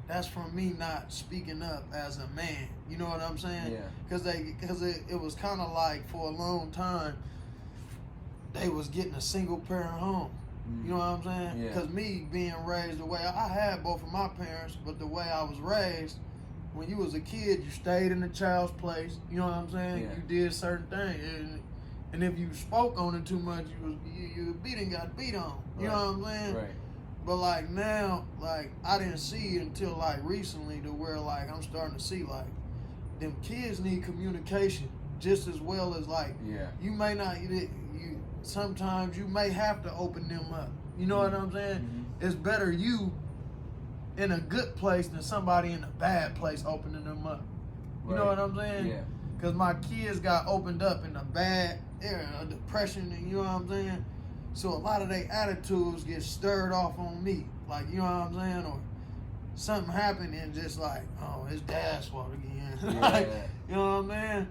that's from me not speaking up as a man. You know what I'm saying? Yeah. Because it was kind of like for a long time they was getting a single parent home. You know what I'm saying? Yeah. Because me being raised the way I had both of my parents, but the way I was raised, when you was a kid, you stayed in the child's place. You know what I'm saying? Yeah. You did certain things, and if you spoke on it too much, you beat and got beat on. You know what I'm saying? Right. But like now, like I didn't see it until like recently, to where like I'm starting to see like them kids need communication just as well as like you may not sometimes you may have to open them up. You know what I'm saying? Mm-hmm. It's better you in a good place than somebody in a bad place opening them up. You know what I'm saying? Yeah. because my kids got opened up in a bad area of depression, and you know what I'm saying? So a lot of their attitudes get stirred off on me. Like, you know what I'm saying? Or something happened and just like, oh, it's dad's fault again. Yeah. Like, you know what I'm saying?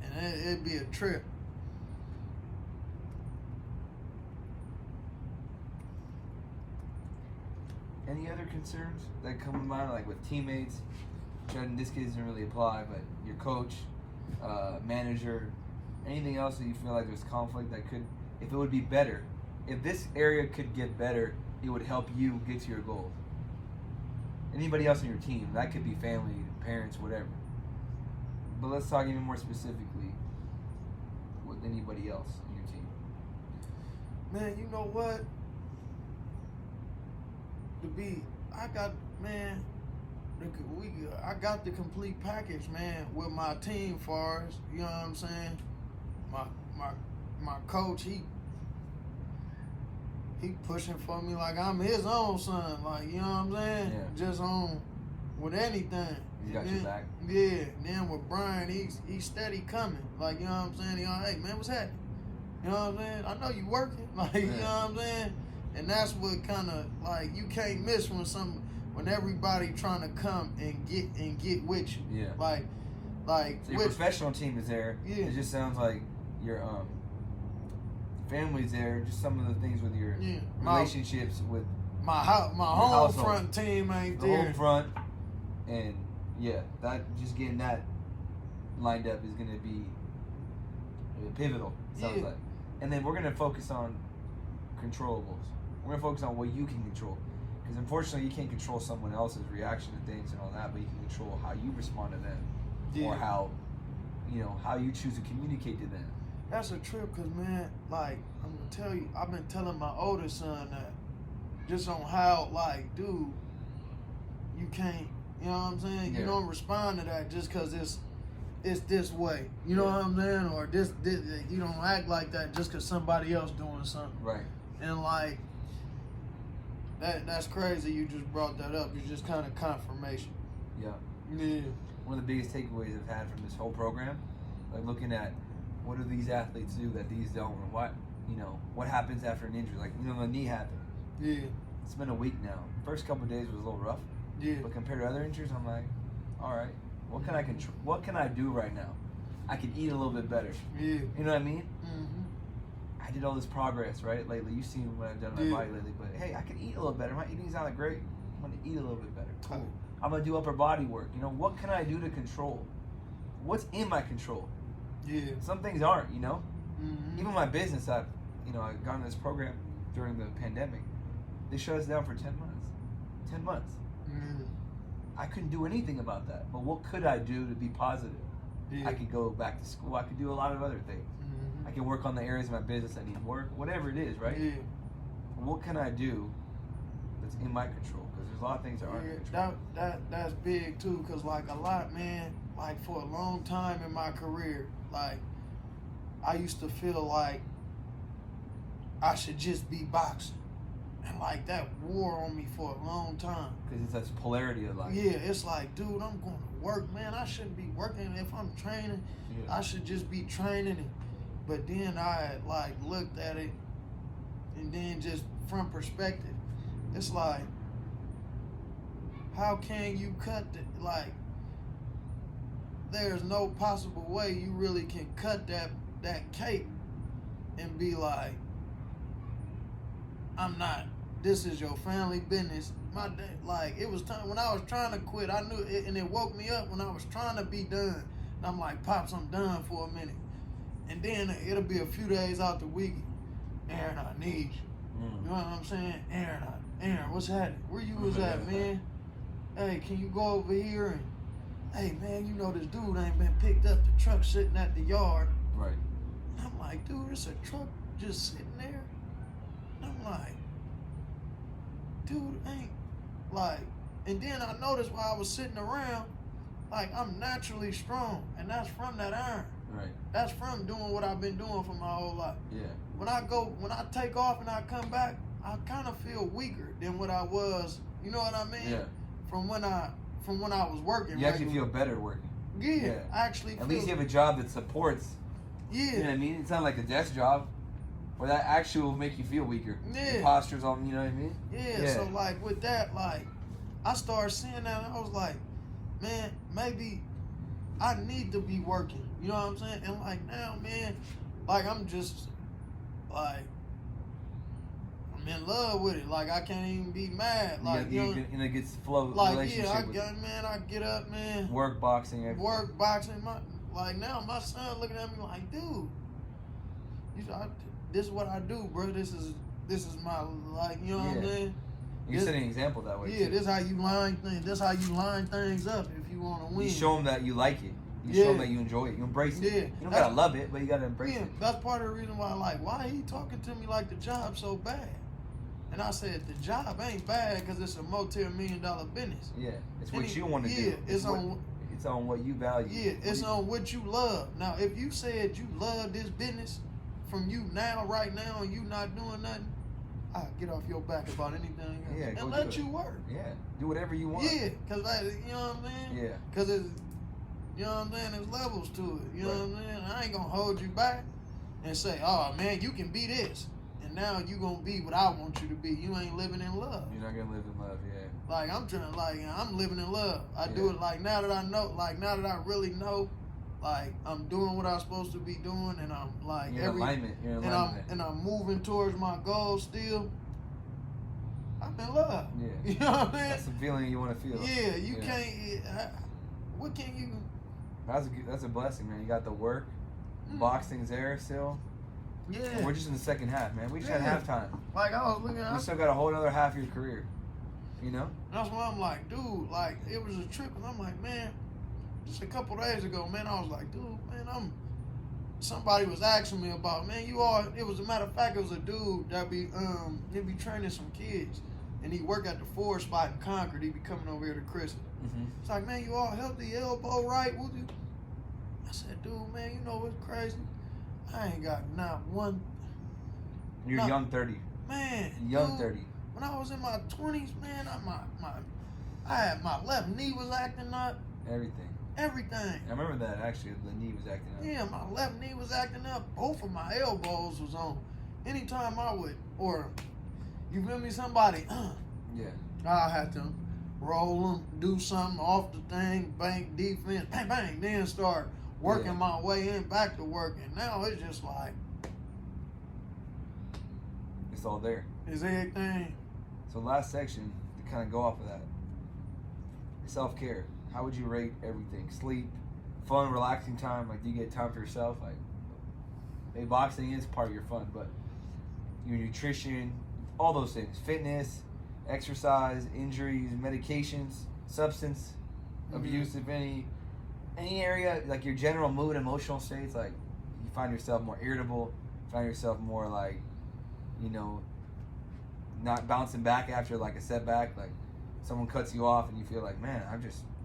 And it'd be a trip. Any other concerns that come to mind, like with teammates? In this case, doesn't really apply, but your coach, manager, anything else that you feel like there's conflict that could, if it would be better, if this area could get better, it would help you get to your goals. Anybody else on your team, that could be family, parents, whatever. But let's talk even more specifically with anybody else on your team. Man, you know what? I got the complete package, man, with my team. Far as you know what I'm saying, my coach, he pushing for me like I'm his own son, like, you know what I'm saying? Yeah. Just on with anything. He's got your back. Yeah. Then with Brian, he's steady coming, like, you know what I'm saying? He all, hey man, what's happening? You know what I'm saying? I know you working, like, you know what I'm saying? And that's what kind of like you can't miss when everybody trying to come and get with you. Yeah. Like so your professional team is there. Yeah. It just sounds like your family's there. Just some of the things with your relationships with my home household. front team ain't the there. home front, and that just getting that lined up is gonna be pivotal. Sounds like. And then we're gonna focus on controllables. We're going to focus on what you can control. Because unfortunately, you can't control someone else's reaction to things and all that, but you can control how you respond to them. Or how you choose to communicate to them. That's a trip, because, man, like, I'm going to tell you, I've been telling my oldest son that just on how, like, dude, you can't, you know what I'm saying? Yeah. You don't respond to that just because it's this way. You know what I'm saying? Or this you don't act like that just because somebody else doing something. Right. And, like, that's crazy you just brought that up. It's just kind of confirmation. Yeah. Yeah. One of the biggest takeaways I've had from this whole program, like looking at what do these athletes do that these don't, and what happens after an injury. Like, the knee happened. Yeah. It's been a week now. First couple of days was a little rough. Yeah. But compared to other injuries, I'm like, all right, what can I control? What can I do right now? I can eat a little bit better. Yeah. You know what I mean? Mm-hmm. I did all this progress, right, lately. You've seen what I've done with my body lately. But, hey, I can eat a little better. My eating's not that great. I'm going to eat a little bit better. Cool. I'm going to do upper body work. What can I do to control? What's in my control? Yeah. Some things aren't, Mm-hmm. Even my business, I got in this program during the pandemic. They shut us down for 10 months. 10 months. Mm-hmm. I couldn't do anything about that. But what could I do to be positive? Yeah. I could go back to school. I could do a lot of other things. I can work on the areas of my business that need work, whatever it is, right? Yeah. What can I do that's in my control? Because there's a lot of things that aren't in control. That's big too, because like a lot, man, like for a long time in my career, like I used to feel like I should just be boxing. And like that wore on me for a long time. Because it's that polarity of life. Yeah, it's like, dude, I'm going to work, man. I shouldn't be working. If I'm training, I should just be training. But then I like looked at it, and then just from perspective, it's like, how can you cut the, like, there's no possible way you really can cut that cake and be like, I'm not, this is your family business. My day, like, it was time when I was trying to quit, I knew it, and it woke me up when I was trying to be done. And I'm like, Pops, I'm done for a minute. And then it'll be a few days out the week. Aaron, I need you. You know what I'm saying? Aaron, what's happening? Where you was at, man? Hey, can you go over here and, hey, man, this dude ain't been picked up. The truck sitting at the yard. Right. And I'm like, dude, it's a truck just sitting there. And I'm like, dude, ain't like. And then I noticed while I was sitting around, like, I'm naturally strong, and that's from that iron. Right. That's from doing what I've been doing for my whole life. Yeah. When I take off and I come back, I kind of feel weaker than what I was. You know what I mean? Yeah. From when I was working. You actually feel better working. Yeah, I actually At least you have a job that supports. Yeah. You know what I mean? It's not like a desk job where that actually will make you feel weaker. Yeah. Your posture's on, you know what I mean? Yeah, so like with that, like I started seeing that and I was like, man, maybe I need to be working. You know what I'm saying? And like now, man, like I'm just like I'm in love with it. Like I can't even be mad. Like you know, it gets flow like relationship I with got man, I get up, man. Work, boxing, everything. Work, boxing. Like now, my son looking at me like, dude, this is what I do, bro. This is my like, you know what I'm saying? You're setting an example that way. Yeah, too. this how you line things. This how you line things up if you want to win. You show them that you like it. You show them that you enjoy it. You embrace it. Yeah, you don't gotta love it, but you gotta embrace it. That's part of the reason why. Like, why he talking to me like the job's so bad? And I said the job ain't bad because it's a multi-million-dollar business. Yeah, it's what you want to do. It's on what you value. Yeah, it's on what you love. Now, if you said you love this business from you now, right now, and you not doing nothing, I'll get off your back about anything else and let you work. Yeah, do whatever you want. Yeah, because you know what I'm saying? Yeah. Because it's, you know what I'm saying, there's levels to it. You know what I'm saying? I ain't going to hold you back and say, oh, man, you can be this. And now you going to be what I want you to be. You ain't living in love. You're not going to live in love, yeah. Like, I'm living in love. I do it, like, now that I know, like, now that I really know, like, I'm doing what I'm supposed to be doing, and I'm, like, You're in alignment. And I'm moving towards my goals still. I'm in love. Yeah. You know what I'm saying? That's the feeling you want to feel. Yeah, you can't, what can you... That's a blessing, man. You got the work. Boxing's there still. Yeah. And we're just in the second half, man. We just had halftime. Like, I was looking at... We still got a whole other half of your career. You know? That's why I'm like, dude, like, it was a trip. And I'm like, man, just a couple days ago, man, I was like, dude, man, somebody was asking me about, man, it was a matter of fact, it was a dude that he'd be training some kids. And he work at the Ford spot in Concord. He be coming over here to Chris. Mm-hmm. It's like, man, you all held the elbow right, would you? I said, dude, man, you know what's crazy? I ain't got not one. You're young 30. Man. Young dude, 30. When I was in my 20s, man, I had my left knee was acting up. Everything. I remember that, actually. The knee was acting up. Yeah, my left knee was acting up. Both of my elbows was on. Anytime I would, or you feel me, somebody, yeah, I had to roll them, do something off the thing, bank defense, bang, bang, then start working my way in back to working. Now it's just like, it's all there. It's everything. So last section, to kind of go off of that, self-care. How would you rate everything? Sleep, fun, relaxing time. Like, do you get time for yourself? Like, hey, boxing is part of your fun, but your nutrition, all those things, fitness, exercise, injuries, medications, substance abuse, if any area, like your general mood, emotional states, like you find yourself more irritable, find yourself more like, you know, not bouncing back after like a setback, like someone cuts you off and you feel like, man,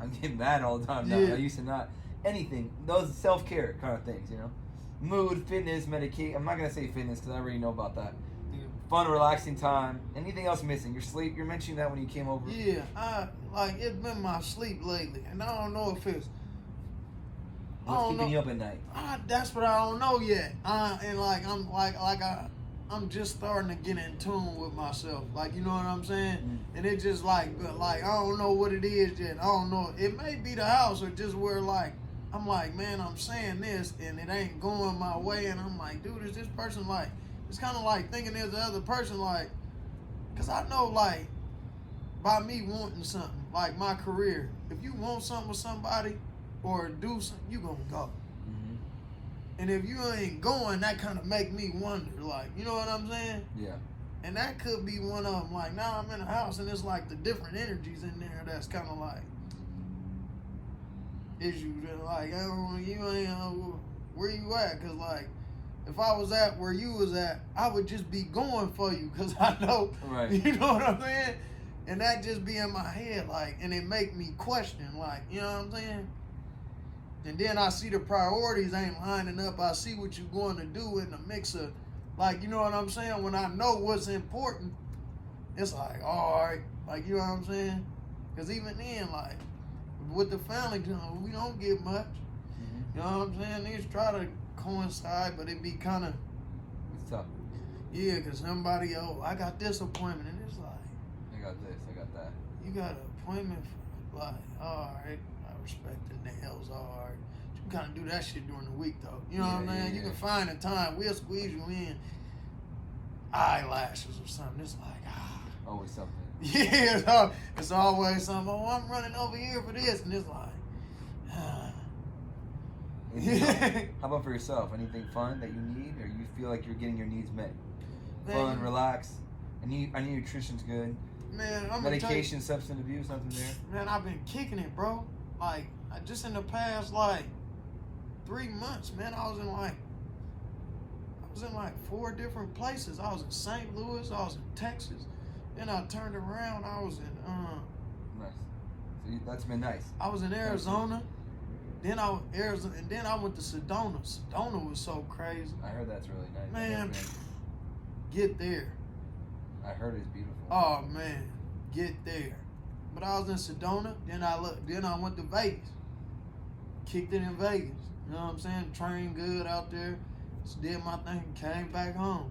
I'm getting mad all the time now. I used to not. Anything, those self-care kind of things, you know, mood, fitness, medication. I'm not gonna say fitness because I already know about that. Fun, relaxing time. Anything else missing? Your sleep. You're mentioning that when you came over. Yeah, it's been my sleep lately, and I don't know if it's. What's keeping you up at night? That's what I don't know yet. And like I'm just starting to get in tune with myself. Like, you know what I'm saying? Mm-hmm. And it just like I don't know what it is yet. I don't know. It may be the house or just where like I'm like, man, I'm saying this and it ain't going my way, and I'm like, dude, is this person like? It's kind of like thinking there's the other person, like, because I know, like, by me wanting something, like my career, if you want something with somebody or do something, you going to go. Mm-hmm. And if you ain't going, that kind of make me wonder, like, you know what I'm saying? Yeah. And that could be one of them. Like, now I'm in a house and it's like the different energies in there that's kind of like issues. Like, you ain't, where you at? Because, like, if I was at where you was at, I would just be going for you because I know, right. You know what I'm saying? And that just be in my head, like, and it make me question, like, you know what I'm saying? And then I see the priorities ain't lining up. I see what you're going to do in the mix of, like, you know what I'm saying? When I know what's important, it's like, all right, like, you know what I'm saying? Because even then, like, with the family, we don't get much. Mm-hmm. You know what I'm saying? Niggas try to coincide, but it be kind of, It's tough. yeah, because somebody, I got this appointment, and it's like, I got this. I got that. you got an appointment for, like, all right, I respect the nails, all right. You can kind of do that shit during the week, though. You know what I'm saying? Yeah. You can find a time, we'll squeeze you in, eyelashes or something. It's like, Always something. yeah, it's always something. Oh, I'm running over here for this, and it's like, How about for yourself? Anything fun that you need, or you feel like you're getting your needs met? Man. Fun, relax. I need nutrition's good. Man, I'm Medication, substance abuse, nothing there. Man, I've been kicking it, bro. Like, just in the past, like, 3 months, man, I was in like 4 different places. I was in St. Louis, I was in Texas, then I turned around, I was in Nice. So that's been nice. I was in Arizona. Then I went to Sedona. Sedona was so crazy. I heard that's really nice. Man, get there. I heard it's beautiful. Oh man, get there. But I was in Sedona. Then I went to Vegas. Kicked it in Vegas. You know what I'm saying? Trained good out there. Just did my thing. Came back home.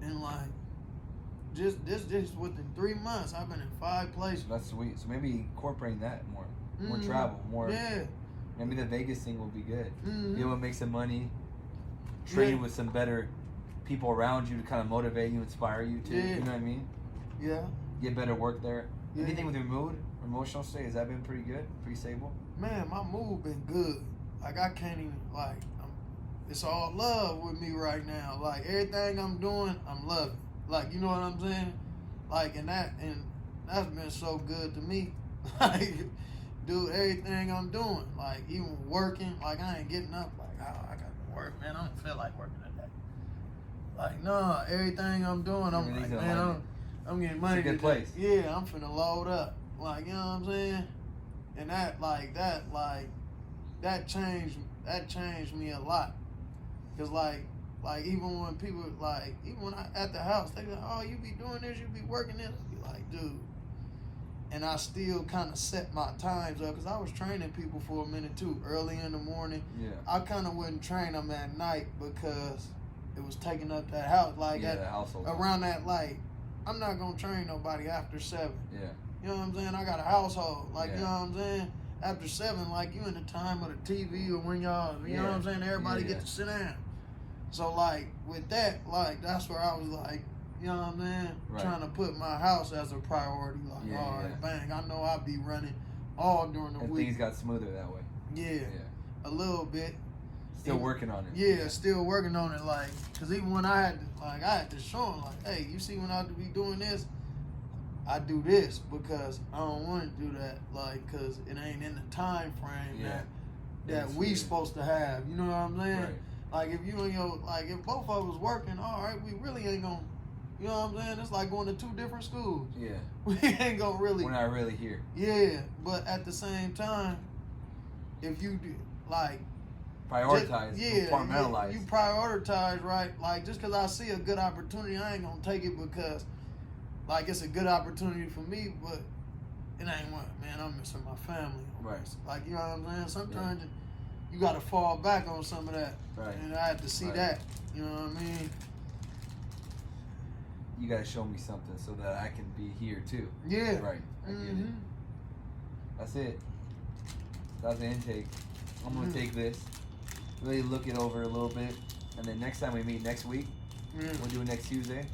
And like, just within 3 months, I've been in 5 places. That's sweet. So maybe incorporating that more Mhm. travel, more. Yeah. Maybe the Vegas thing will be good. Mhm. Be able to make some money, train Yeah. with some better people around you to kind of motivate you, inspire you too. Yeah. You know what I mean? Yeah. Get better work there. Yeah. Anything with your mood, emotional state, has that been pretty good? Pretty stable? Man, my mood been good. Like, I can't even, like, it's all love with me right now. Like, everything I'm doing, I'm loving. Like, you know what I'm saying? Like, and that's been so good to me. Like, do everything I'm doing. Like, even working, like, I ain't getting up. Like, oh, I got to work, man. I don't feel like working today. Like, nah, everything I'm doing, I'm Everything's like, in man, alignment. I'm getting money It's a good today. place. Yeah, I'm finna load up. Like, you know what I'm saying? And that changed me a lot. Cause like even when people even when I at the house, they be like, oh, you be doing this, you be working this. I be like, dude. And I still kind of set my times up, cause I was training people for a minute too, early in the morning. Yeah. I kind of wouldn't train them at night because it was taking up that house. Like Yeah, the household. around that, like, I'm not gonna train nobody after 7. Yeah. You know what I'm saying? I got a household. Like, Yeah. you know what I'm saying? After 7, like, you in the time of the TV or when y'all, you know what I'm saying? Everybody Yeah. get to sit down. So, like, with that, like, that's where I was like, you know what I'm saying? Right. Trying to put my house as a priority. Like, Yeah, all right, yeah. bang, I know I'll be running all during the And week. things got smoother that way. Yeah, Yeah. a little bit. Still working on it. Yeah, still working on it. Like, cause even when I had to show them, like, hey, you see when I be doing this, I do this because I don't want to do that, like, cause it ain't in the time frame Yeah. that we Yeah. supposed to have. You know what I'm saying? Right. Like, if you and your, like, if both of us working, all right, we really ain't gonna, you know what I'm saying? It's like going to 2 different schools. Yeah. We ain't gonna really. We're not really here. Yeah, but at the same time, if you do, like, Prioritize, compartmentalize. You prioritize, right? Like, just because I see a good opportunity, I ain't gonna take it because, like, it's a good opportunity for me, but it ain't what, man, I'm missing my family. Right. Like, you know what I'm saying? Sometimes you gotta fall back on some of that. Right. And I had to see Right. that. You know what I mean? You gotta show me something so that I can be here too. Yeah. Right. I get it. Mhm. That's it. That's the intake. I'm gonna Mhm. take this, really look it over a little bit, and then next time we meet next week, Yeah. we'll do it next Tuesday.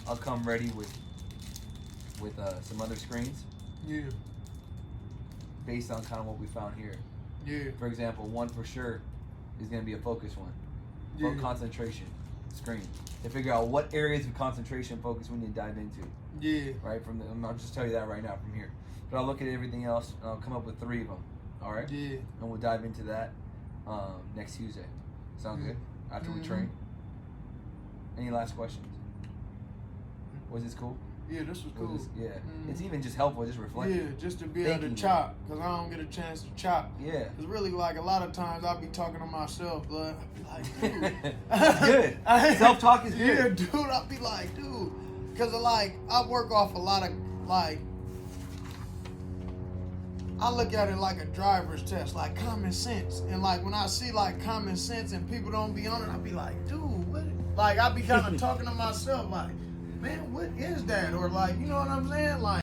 I'll come ready with some other screens Yeah. based on kind of what we found here. Yeah. For example, one for sure is gonna be a focus one. Yeah. Concentration screen to figure out what areas of concentration focus we need to dive into. Yeah. Right I'll just tell you that right now from here. But I'll look at everything else and I'll come up with 3 of them. All right. Yeah. And we'll dive into that next Tuesday. Sound good? After we Mhm. train. Any last questions? Was this cool? Yeah, this was cool. Yeah. Mhm. It's even just helpful, just reflecting. Yeah, just to be able to Thinking. chop, because I don't get a chance to chop. Yeah. It's really like a lot of times I'll be talking to myself, but I'll be like, dude. That's good. Self-talk is good. Yeah, dude, I'll be like, dude. Because, like, I work off a lot of, like, I look at it like a driver's test, like common sense. And like when I see like common sense and people don't be on it, I be like, dude, what? Like I be kind of talking to myself, like, man, what is that? Or like, you know what I'm saying? Like.